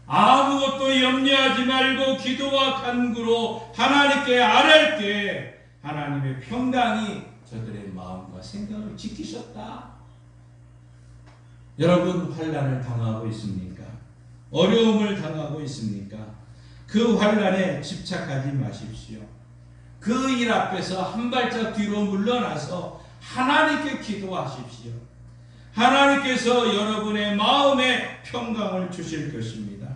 아무것도 염려하지 말고 기도와 간구로 하나님께 아뢰을 때 하나님의 평강이 저들의 마음과 생각을 지키셨다. 여러분 환난을 당하고 있습니까? 어려움을 당하고 있습니까? 그 환난에 집착하지 마십시오. 그 일 앞에서 한 발짝 뒤로 물러나서 하나님께 기도하십시오. 하나님께서 여러분의 마음에 평강을 주실 것입니다.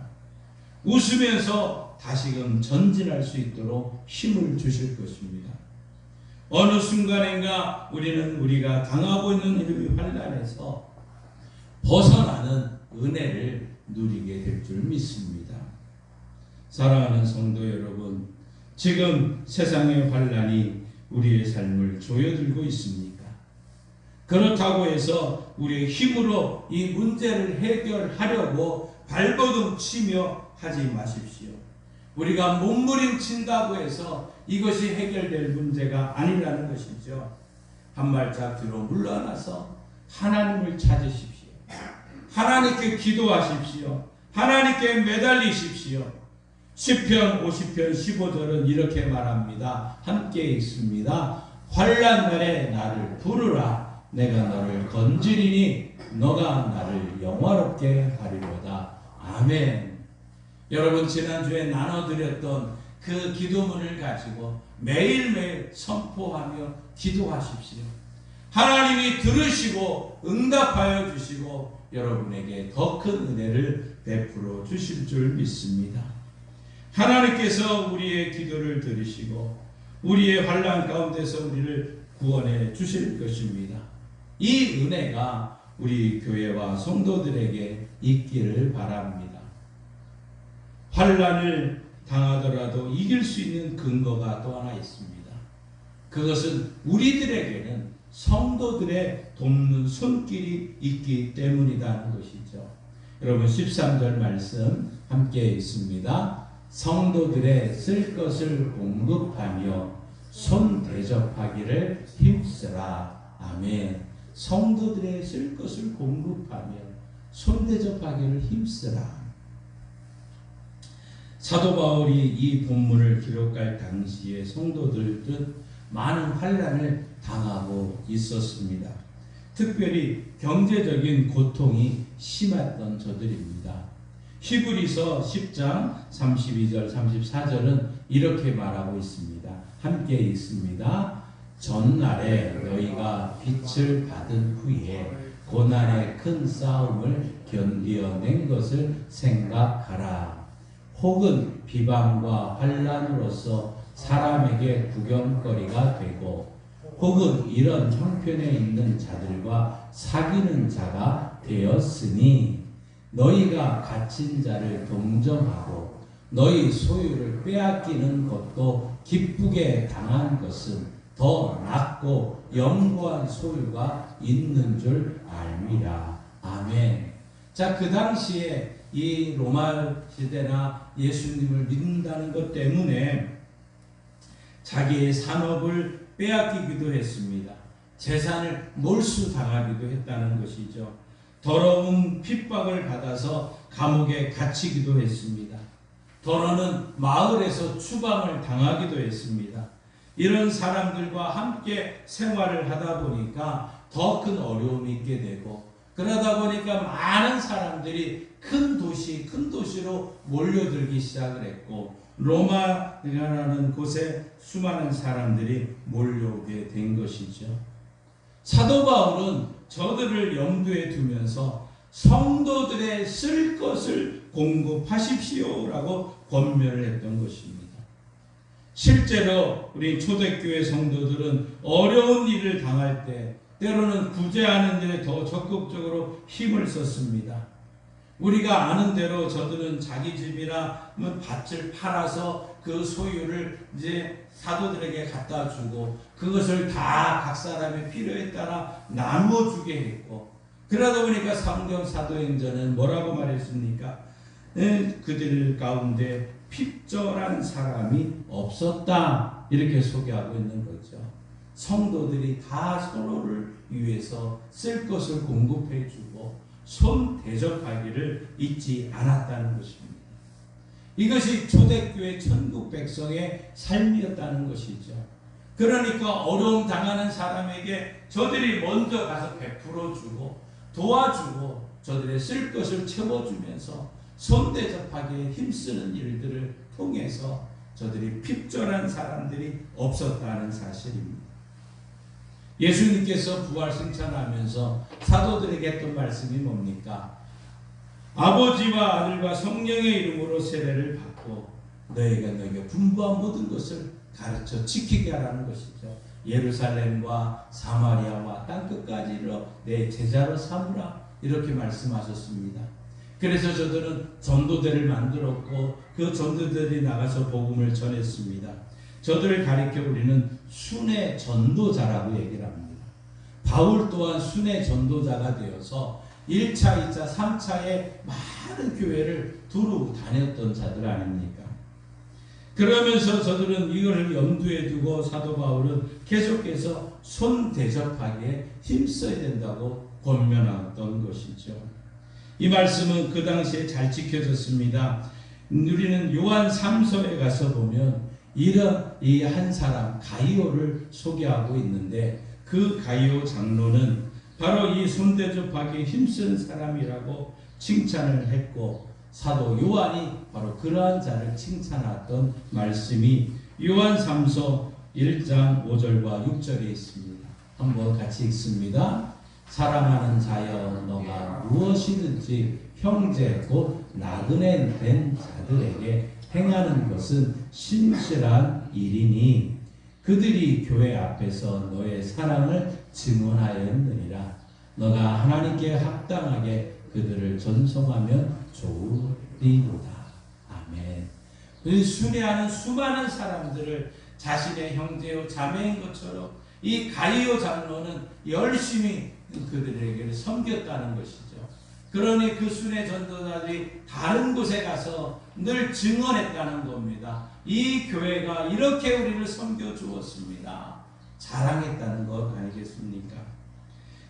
웃으면서 다시금 전진할 수 있도록 힘을 주실 것입니다. 어느 순간인가 우리는 우리가 당하고 있는 이 환난에서 벗어나는 은혜를 누리게 될 줄 믿습니다. 사랑하는 성도 여러분, 지금 세상의 환난이 우리의 삶을 조여들고 있습니까? 그렇다고 해서 우리의 힘으로 이 문제를 해결하려고 발버둥 치며 하지 마십시오. 우리가 몸부림친다고 해서 이것이 해결될 문제가 아니라는 것이죠. 한 발짝 뒤로 물러나서 하나님을 찾으십시오. 하나님께 기도하십시오. 하나님께 매달리십시오. 시편 50편 15절은 이렇게 말합니다. 함께 읽습니다. 환난 날에 나를 부르라. 내가 너를 건지리니 너가 나를 영화롭게 하리로다. 아멘. 여러분 지난주에 나눠드렸던 그 기도문을 가지고 매일매일 선포하며 기도하십시오. 하나님이 들으시고 응답하여 주시고 여러분에게 더 큰 은혜를 베풀어 주실 줄 믿습니다. 하나님께서 우리의 기도를 들으시고 우리의 환난 가운데서 우리를 구원해 주실 것입니다. 이 은혜가 우리 교회와 성도들에게 있기를 바랍니다. 환난을 당하더라도 이길 수 있는 근거가 또 하나 있습니다. 그것은 우리들에게는 성도들의 돕는 손길이 있기 때문이라는 것이죠. 여러분 13절 말씀 함께 읽습니다. 성도들의 쓸 것을 공급하며 손 대접하기를 힘쓰라. 아멘. 성도들의 쓸 것을 공급하며 손 대접하기를 힘쓰라. 사도 바울이 이 본문을 기록할 당시에 성도들은 많은 환난을 당하고 있었습니다. 특별히 경제적인 고통이 심했던 저들입니다. 히브리서 10장 32절 34절은 이렇게 말하고 있습니다. 함께 읽습니다. 전날에 너희가 빛을 받은 후에 고난의 큰 싸움을 견디어낸 것을 생각하라. 혹은 비방과 환난으로서 사람에게 구경거리가 되고 혹은 이런 형편에 있는 자들과 사귀는 자가 되었으니 너희가 갇힌 자를 동정하고 너희 소유를 빼앗기는 것도 기쁘게 당한 것은 더 낫고 영구한 소유가 있는 줄 알미라. 아멘. 자, 그 당시에 이 로마 시대나 예수님을 믿는다는 것 때문에 자기의 산업을 빼앗기기도 했습니다. 재산을 몰수당하기도 했다는 것이죠. 더러운 핍박을 받아서 감옥에 갇히기도 했습니다. 더러는 마을에서 추방을 당하기도 했습니다. 이런 사람들과 함께 생활을 하다 보니까 더 큰 어려움이 있게 되고 그러다 보니까 많은 사람들이 큰 도시로 몰려들기 시작을 했고 로마라는 곳에 수많은 사람들이 몰려오게 된 것이죠. 사도 바울은 저들을 염두에 두면서 성도들의 쓸 것을 공급하십시오라고 권면을 했던 것입니다. 실제로 우리 초대교회 성도들은 어려운 일을 당할 때 때로는 구제하는 일에 더 적극적으로 힘을 썼습니다. 우리가 아는 대로 저들은 자기 집이나 밭을 팔아서 그 소유를 이제 사도들에게 갖다 주고 그것을 다 각 사람의 필요에 따라 나눠주게 했고, 그러다 보니까 성경 사도행전은 뭐라고 말했습니까? 그들 가운데 핍절한 사람이 없었다, 이렇게 소개하고 있는 거죠. 성도들이 다 서로를 위해서 쓸 것을 공급해 주고 손 대접하기를 잊지 않았다는 것입니다. 이것이 초대교회 천국 백성의 삶이었다는 것이죠. 그러니까 어려움 당하는 사람에게 저들이 먼저 가서 베풀어 주고 도와주고 저들의 쓸 것을 채워주면서 손 대접하기에 힘쓰는 일들을 통해서 저들이 핍절한 사람들이 없었다는 사실입니다. 예수님께서 부활 승천하면서 사도들에게 했던 말씀이 뭡니까? 아버지와 아들과 성령의 이름으로 세례를 받고 너희가 너희가 분부한 모든 것을 가르쳐 지키게 하라는 것이죠. 예루살렘과 사마리아와 땅끝까지 이르러 내 제자로 삼으라, 이렇게 말씀하셨습니다. 그래서 저들은 전도대를 만들었고 그 전도들이 나가서 복음을 전했습니다. 저들을 가리켜 우리는 순회 전도자라고 얘기를 합니다. 바울 또한 순회 전도자가 되어서 1차, 2차, 3차에 많은 교회를 두루 다녔던 자들 아닙니까? 그러면서 저들은 이걸 염두에 두고 사도 바울은 계속해서 손 대접하기에 힘써야 된다고 권면하던 것이죠. 이 말씀은 그 당시에 잘 지켜졌습니다. 우리는 요한 3서에 가서 보면 이런 이 한 사람 가이오를 소개하고 있는데, 그 가이오 장로는 바로 이 손대접하기에 힘쓰는 사람이라고 칭찬을 했고, 사도 요한이 바로 그러한 자를 칭찬했던 말씀이 요한 3서 1장 5절과 6절에 있습니다. 한번 같이 읽습니다. 사랑하는 자여, 너가 무엇이든지 형제 곧 나그네 된 자들에게 행하는 것은 신실한 일이니 그들이 교회 앞에서 너의 사랑을 증언하였느니라. 너가 하나님께 합당하게 그들을 전송하면 좋으리로다. 아멘. 순회하는 수많은 사람들을 자신의 형제요 자매인 것처럼 이 가이오 장로는 열심히 그들에게 섬겼다는 것이죠. 그러니 그 순회 전도자들이 다른 곳에 가서 늘 증언했다는 겁니다. 이 교회가 이렇게 우리를 섬겨 주었습니다. 자랑했다는 것 아니겠습니까?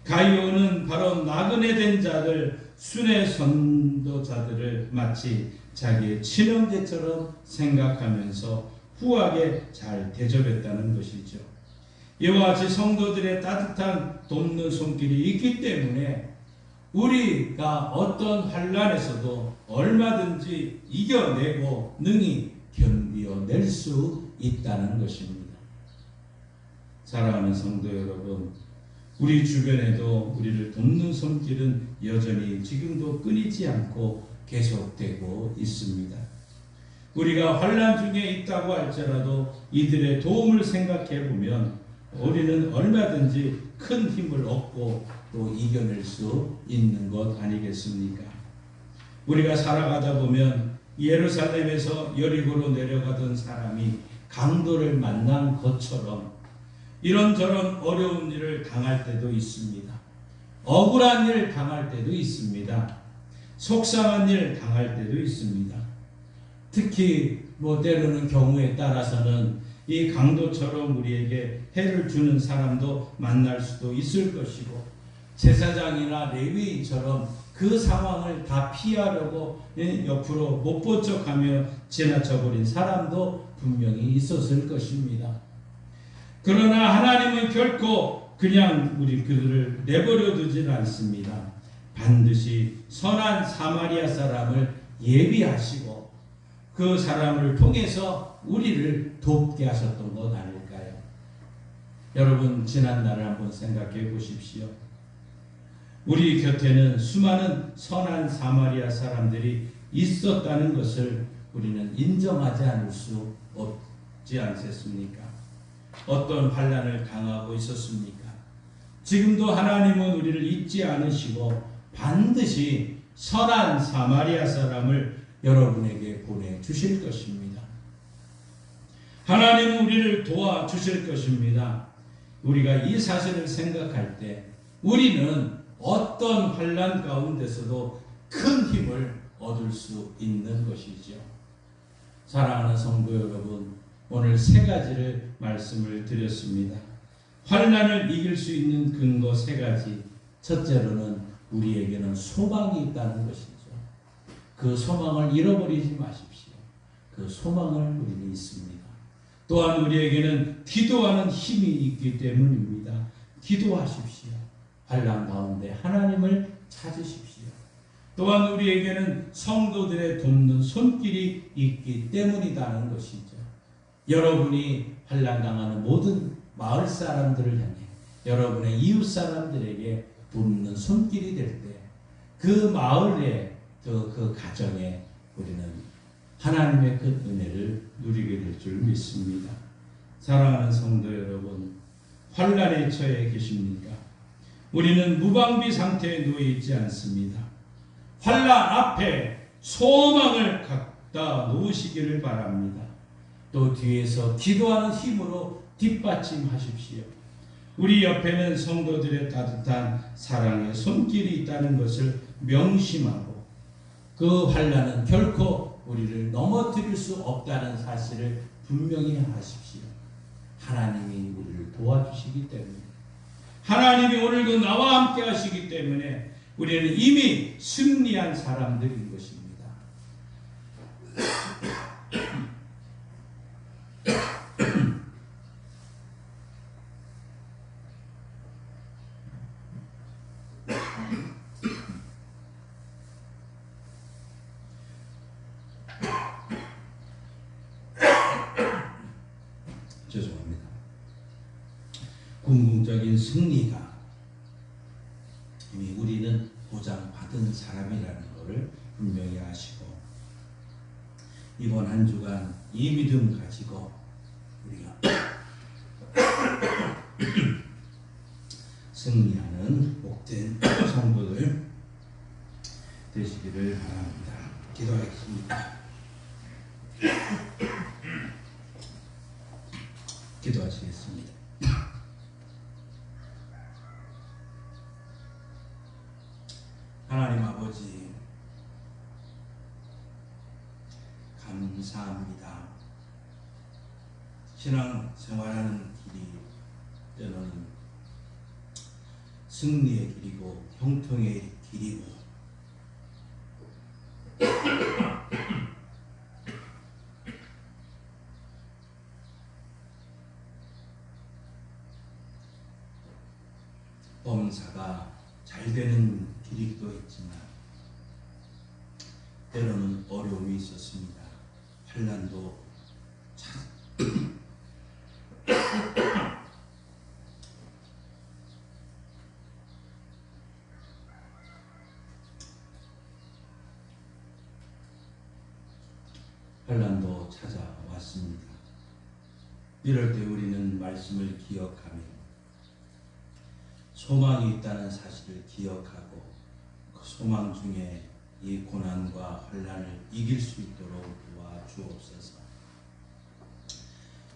가이오는 바로 나그네 된 자들, 순회 전도자들을 마치 자기의 친형제처럼 생각하면서 후하게 잘 대접했다는 것이죠. 이와 같이 성도들의 따뜻한 돕는 손길이 있기 때문에 우리가 어떤 환난에서도 얼마든지 이겨내고 능히 견디어낼 수 있다는 것입니다. 사랑하는 성도 여러분, 우리 주변에도 우리를 돕는 손길은 여전히 지금도 끊이지 않고 계속되고 있습니다. 우리가 환난 중에 있다고 할지라도 이들의 도움을 생각해 보면 우리는 얼마든지 큰 힘을 얻고 또 이겨낼 수 있는 것 아니겠습니까? 우리가 살아가다 보면 예루살렘에서 여리고로 내려가던 사람이 강도를 만난 것처럼 이런저런 어려운 일을 당할 때도 있습니다. 억울한 일 당할 때도 있습니다. 속상한 일 당할 때도 있습니다. 특히 때로는 경우에 따라서는 이 강도처럼 우리에게 해를 주는 사람도 만날 수도 있을 것이고, 제사장이나 레위인처럼 그 상황을 다 피하려고 옆으로 못 본 척하며 지나쳐버린 사람도 분명히 있었을 것입니다. 그러나 하나님은 결코 그냥 우리 그들을 내버려 두진 않습니다. 반드시 선한 사마리아 사람을 예비하시고 그 사람을 통해서 우리를 돕게 하셨던 것 아닐까요? 여러분 지난 날을 한번 생각해 보십시오. 우리 곁에는 수많은 선한 사마리아 사람들이 있었다는 것을 우리는 인정하지 않을 수 없지 않겠습니까? 어떤 환난을 당하고 있었습니까? 지금도 하나님은 우리를 잊지 않으시고 반드시 선한 사마리아 사람을 여러분에게 보내주실 것입니다. 하나님은 우리를 도와주실 것입니다. 우리가 이 사실을 생각할 때 우리는 어떤 환난 가운데서도 큰 힘을 얻을 수 있는 것이죠. 사랑하는 성도 여러분, 오늘 세 가지를 말씀을 드렸습니다. 환난을 이길 수 있는 근거 세 가지. 첫째로는 우리에게는 소망이 있다는 것이죠. 그 소망을 잃어버리지 마십시오. 그 소망을 우리는 있습니다. 또한 우리에게는 기도하는 힘이 있기 때문입니다. 기도하십시오. 환난 가운데 하나님을 찾으십시오. 또한 우리에게는 성도들의 돕는 손길이 있기 때문이라는 것이죠. 여러분이 환난 당하는 모든 마을 사람들을 향해 여러분의 이웃 사람들에게 돕는 손길이 될 때 그 마을에 또 그 가정에 우리는 하나님의 그 은혜를 누리게 될 줄 믿습니다. 사랑하는 성도 여러분, 환난에 처해 계십니까? 우리는 무방비 상태에 놓여 있지 않습니다. 환난 앞에 소망을 갖다 놓으시기를 바랍니다. 또 뒤에서 기도하는 힘으로 뒷받침하십시오. 우리 옆에는 성도들의 따뜻한 사랑의 손길이 있다는 것을 명심하고 그 환난은 결코 우리를 넘어뜨릴 수 없다는 사실을 분명히 하십시오. 하나님이 우리를 도와주시기 때문에, 하나님이 오늘도 나와 함께 하시기 때문에 우리는 이미 승리한 사람들인 것입니다. 죄송합니다. 궁극적인 승리가 이미 우리는 보장받은 사람이라는 것을 분명히 아시고 이번 한 주간 이 믿음 가지고 우리가 승리하는 복된 성도들 되시기를 바랍니다. 기도하겠습니다. 기도하시겠습니다. 하나님 아버지, 감사합니다. 신앙 생활하는 길이 때로는 승리의 길이고 형통의 길이고 범사가 잘 되는 길이기도 했지만 때로는 어려움이 있었습니다. 환난도 환난도 찾아왔습니다. 이럴 때 우리는 말씀을 기억하며 소망이 있다는 사실을 기억하고 그 소망 중에 이 고난과 환난을 이길 수 있도록 도와주옵소서.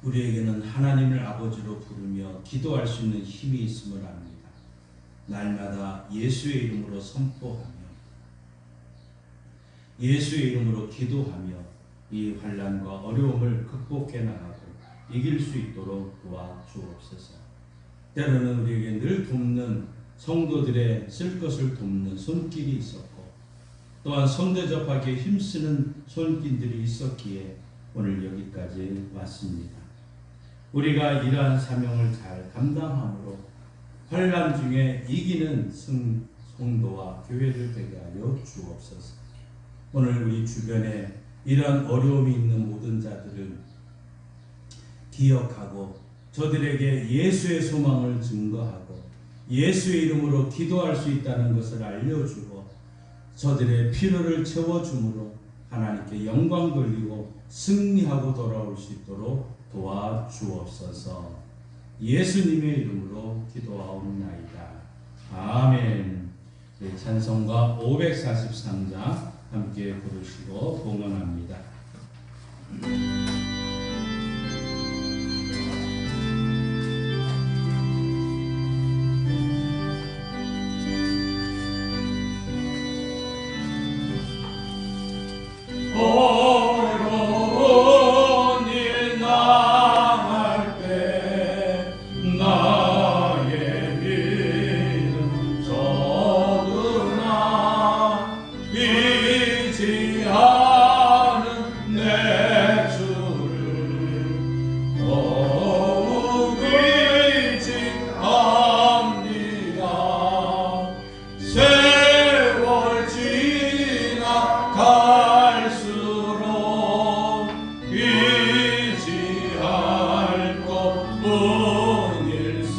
우리에게는 하나님을 아버지로 부르며 기도할 수 있는 힘이 있음을 압니다. 날마다 예수의 이름으로 선포하며 예수의 이름으로 기도하며 이 환난과 어려움을 극복해 나가고 이길 수 있도록 도와주옵소서. 때로는 우리에게 늘 돕는 성도들의 쓸 것을 돕는 손길이 있었고 또한 손대접하기에 힘쓰는 손길들이 있었기에 오늘 여기까지 왔습니다. 우리가 이러한 사명을 잘 감당함으로 환난 중에 이기는 성도와 교회를 되게 하여 주옵소서. 오늘 우리 주변에 이러한 어려움이 있는 모든 자들을 기억하고 저들에게 예수의 소망을 증거하고 예수의 이름으로 기도할 수 있다는 것을 알려주고 저들의 필요를 채워줌으로 하나님께 영광 돌리고 승리하고 돌아올 수 있도록 도와주옵소서. 예수님의 이름으로 기도하옵나이다. 아멘. 찬송가 543장 함께 부르시고 봉헌합니다. 어려운 일 당할 때 나의 믿음 적으나 의지하는 내 주를 더욱 의지합니다. 세월 지나갈수록 의지할 것뿐일세.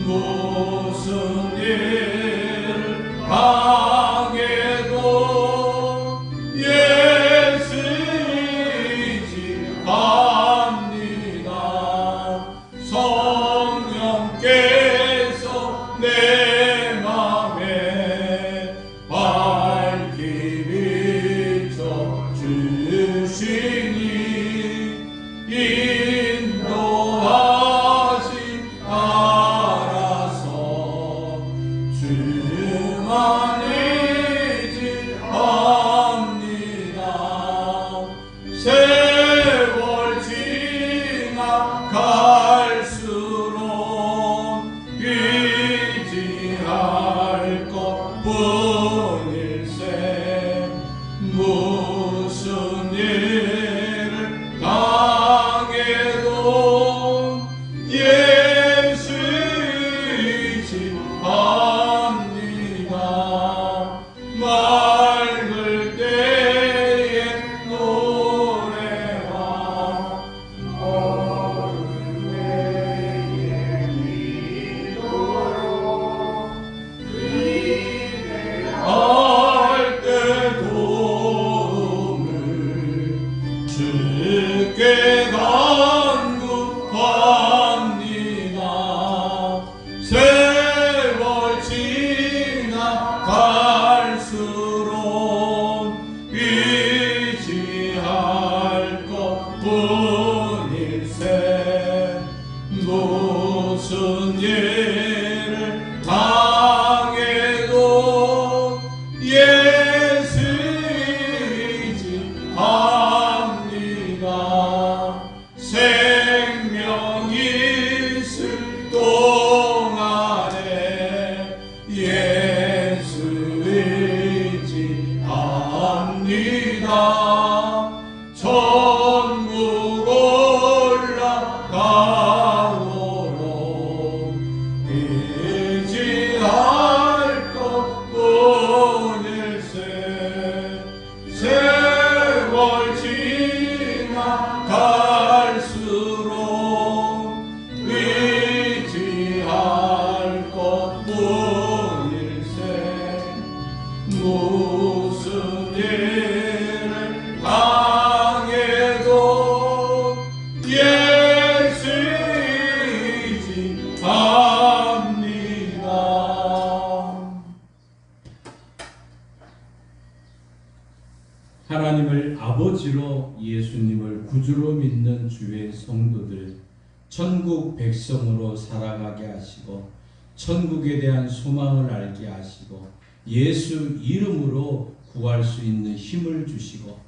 무슨 일 당해도 예수 의지합니다. 성령께서 내 맘에 밝히 비춰 주시니 인도하심 따라서 주만 의지합니다. 세월 지나갈수록 의지할 것뿐일세. 무슨 일을 당해도 예수 의지합니다. 맑을 때의 노래와 어두운 때의 기도로 할 때 도움을 주께 간구합니다. 세월 지나갈수록 의지할 것뿐일세. 무슨 일을 당해도 예수 의지합니다. 생명 있을 동안에 예수 의지합니다. 천국 올라가도록 의지할 것뿐일세. 세월 지나갈수록 의지할 것뿐일세. 무슨 일을 당해도 예수 의지합니다. 하나님을 아버지로 예수님을 구주로 믿는 주의 성도들 천국 백성으로 살아가게 하시고 천국에 대한 소망을 알게 하시고 예수 이름으로 구할 수 있는 힘을 주시고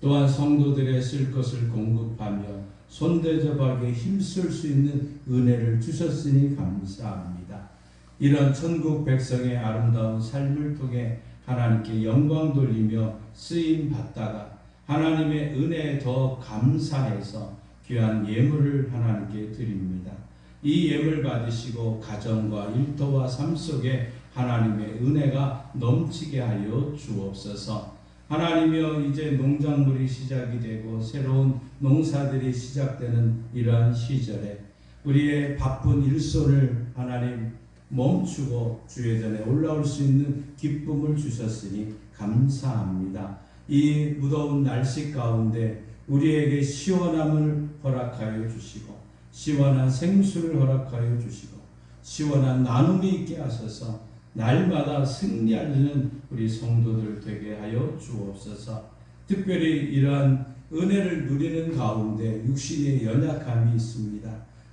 또한 성도들의 쓸 것을 공급하며 손대접하게 힘쓸 수 있는 은혜를 주셨으니 감사합니다. 이런 천국 백성의 아름다운 삶을 통해 하나님께 영광 돌리며 쓰임 받다가 하나님의 은혜에 더 감사해서 귀한 예물을 하나님께 드립니다. 이 예물 받으시고 가정과 일터와 삶 속에 하나님의 은혜가 넘치게 하여 주옵소서. 하나님이여 이제 농작물이 시작이 되고 새로운 농사들이 시작되는 이러한 시절에 우리의 바쁜 일소를 하나님 멈추고 주의 전에 올라올 수 있는 기쁨을 주셨으니 감사합니다. 이 무더운 날씨 가운데 우리에게 시원함을 허락하여 주시고 시원한 생수를 허락하여 주시고 시원한 나눔이 있게 하셔서 날마다 승리하는 우리 성도들 되게 하여 주옵소서. 특별히 이러한 은혜를 누리는 가운데 육신의 연약함이 있습니다.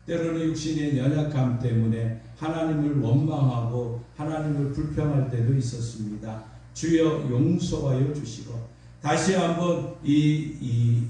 때로는 육신의 연약함 때문에 하나님을 원망하고 하나님을 불평할 때도 있었습니다. 주여 용서하여 주시고 다시 한번 이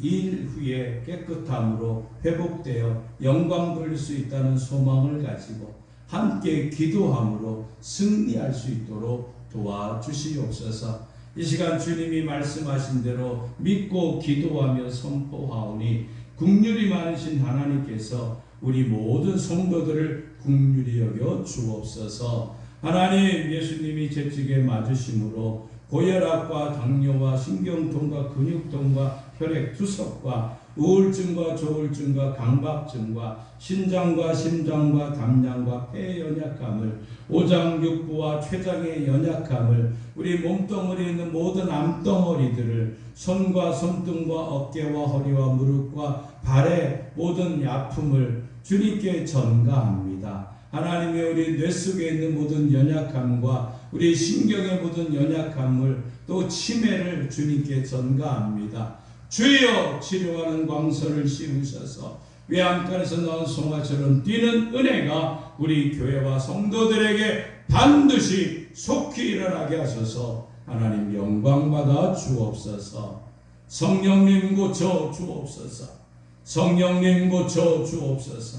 일 후에 깨끗함으로 회복되어 영광 돌릴 수 있다는 소망을 가지고 함께 기도함으로 승리할 수 있도록 도와주시옵소서. 이 시간 주님이 말씀하신 대로 믿고 기도하며 선포하오니 긍휼이 많으신 하나님께서 우리 모든 성도들을 긍휼히 여겨 주옵소서. 하나님, 예수님이 채찍에 맞으심으로 고혈압과 당뇨와 신경통과 근육통과 혈액투석과 우울증과 조울증과 강박증과 신장과 심장과 담량과 폐의 연약함을 오장육부와 췌장의 연약함을 우리 몸덩어리에 있는 모든 암덩어리들을 손과 손등과 어깨와 허리와 무릎과 발의 모든 아픔을 주님께 전가합니다. 하나님의 우리 뇌 속에 있는 모든 연약함과 우리 신경의 모든 연약함을 또 치매를 주님께 전가합니다. 주여 치료하는 광선을 씌우셔서 외양간에서 나온 송아처럼 뛰는 은혜가 우리 교회와 성도들에게 반드시 속히 일어나게 하셔서 하나님 영광받아 주옵소서. 성령님 고쳐 주옵소서. 성령님 고쳐 주옵소서.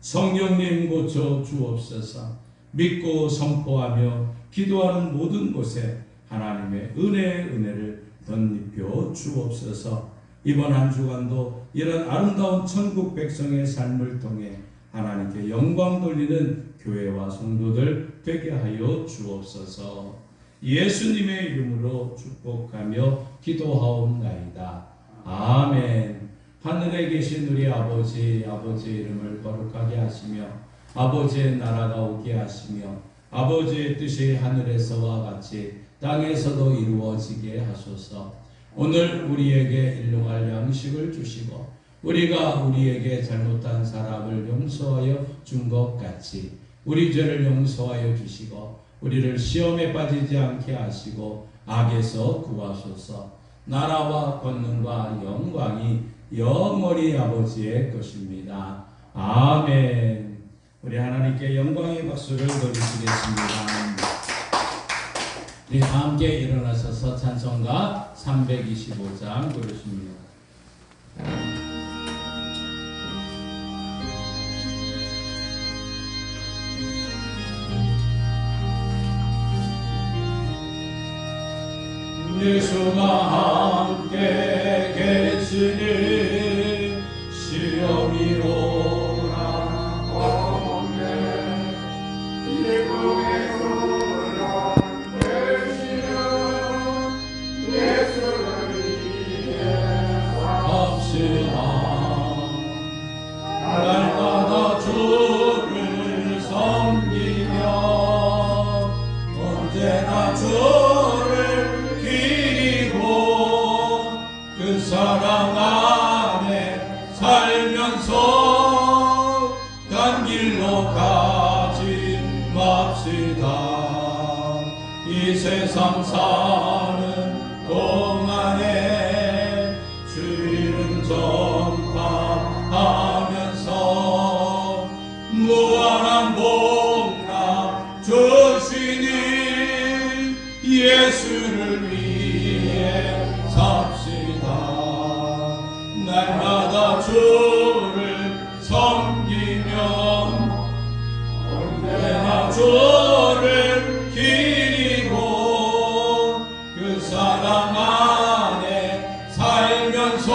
성령님 고쳐 주옵소서. 믿고 선포하며 기도하는 모든 곳에 하나님의 은혜를 덧입혀 주옵소서. 이번 한 주간도 이런 아름다운 천국 백성의 삶을 통해 하나님께 영광 돌리는 교회와 성도들 되게 하여 주옵소서. 예수님의 이름으로 축복하며 기도하옵나이다. 아멘. 하늘에 계신 우리 아버지의 이름을 거룩하게 하시며 아버지의 나라가 오게 하시며 아버지의 뜻이 하늘에서와 같이 땅에서도 이루어지게 하소서. 오늘 우리에게 일용할 양식을 주시고 우리가 우리에게 잘못한 사람을 용서하여 준 것 같이 우리 죄를 용서하여 주시고 우리를 시험에 빠지지 않게 하시고 악에서 구하소서. 나라와 권능과 영광이 영원히 아버지의 것입니다. 아멘. 우리 하나님께 영광의 박수를 드리시겠습니다. 우리 함께 일어나셔서 찬송가 325장 부르십니다. 예수가 함께 계시니 시험이 오나 없네. 기쁨에서 되시는 예수를 위해 갑시다. 날마다 주를 섬기며 언제나 주를 사랑 안에 살면서 딴 길로 가지 맙시다. 이 세상 사는 동안에 주의를 전파하면서 무한한 복락 주시니 예수를 위해 날마다 주를 섬기며 언제나 주를 기리고 그 사랑 안에 살면서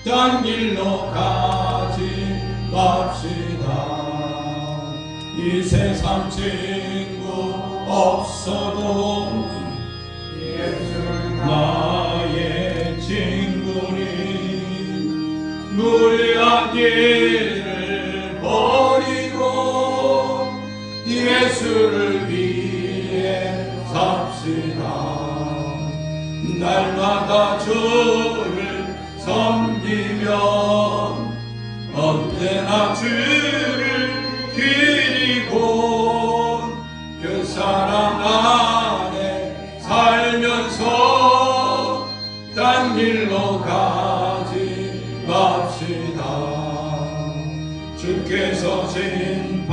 딴 길로 가지 맙시다. 이 세상 친구 없어도 예수를 무리한 길을 버리고 예수를 위해 삽시다. 날마다 주를 섬기며 언제나 주를 기리고 그 사랑 안에 살면서 딴 길로 가지 맙시다. 주께서 심판하실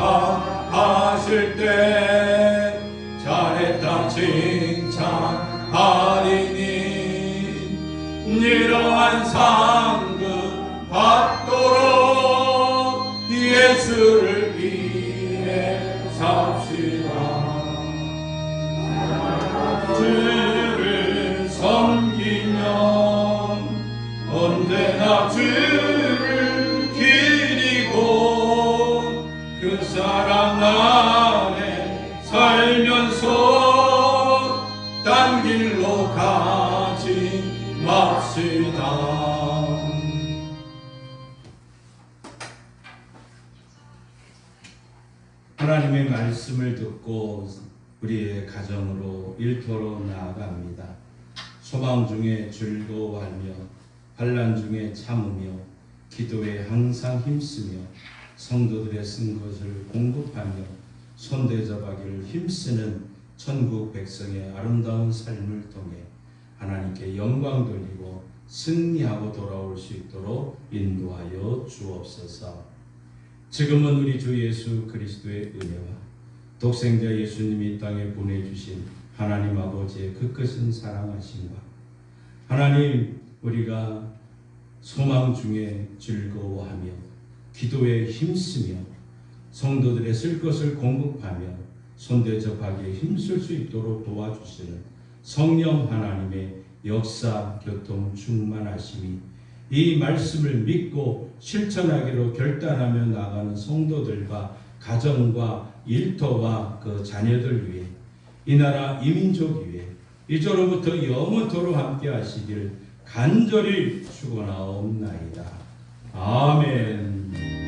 때 잘했다 칭찬하리니 이러한 상급 받도록 예수를 위해 삽시다. 주를 섬기면 언제나 주를 기리고 그 사랑 안에 살면서 딴 길로 가지 맙시다. 하나님의 말씀을 듣고 우리의 가정으로 일터로 나아갑니다. 소망 중에 즐거워하며 환난 중에 참으며 기도에 항상 힘쓰며 성도들의 쓴 것을 공급하며 손대접하기를 힘쓰는 천국 백성의 아름다운 삶을 통해 하나님께 영광 돌리고 승리하고 돌아올 수 있도록 인도하여 주옵소서. 지금은 우리 주 예수 그리스도의 은혜와 독생자 예수님이 이 땅에 보내주신 하나님 아버지의 그 크신 사랑하심과 하나님 우리가 소망 중에 즐거워하며 기도에 힘쓰며 성도들의 쓸 것을 공급하며 손대접하기에 힘쓸 수 있도록 도와주시는 성령 하나님의 역사, 교통, 충만하심이 이 말씀을 믿고 실천하기로 결단하며 나가는 성도들과 가정과 일터와 그 자녀들 위해 이 나라 이민족 위해 이제로부터 영원토록 함께 하시길 간절히 축원하옵나이다. 아멘.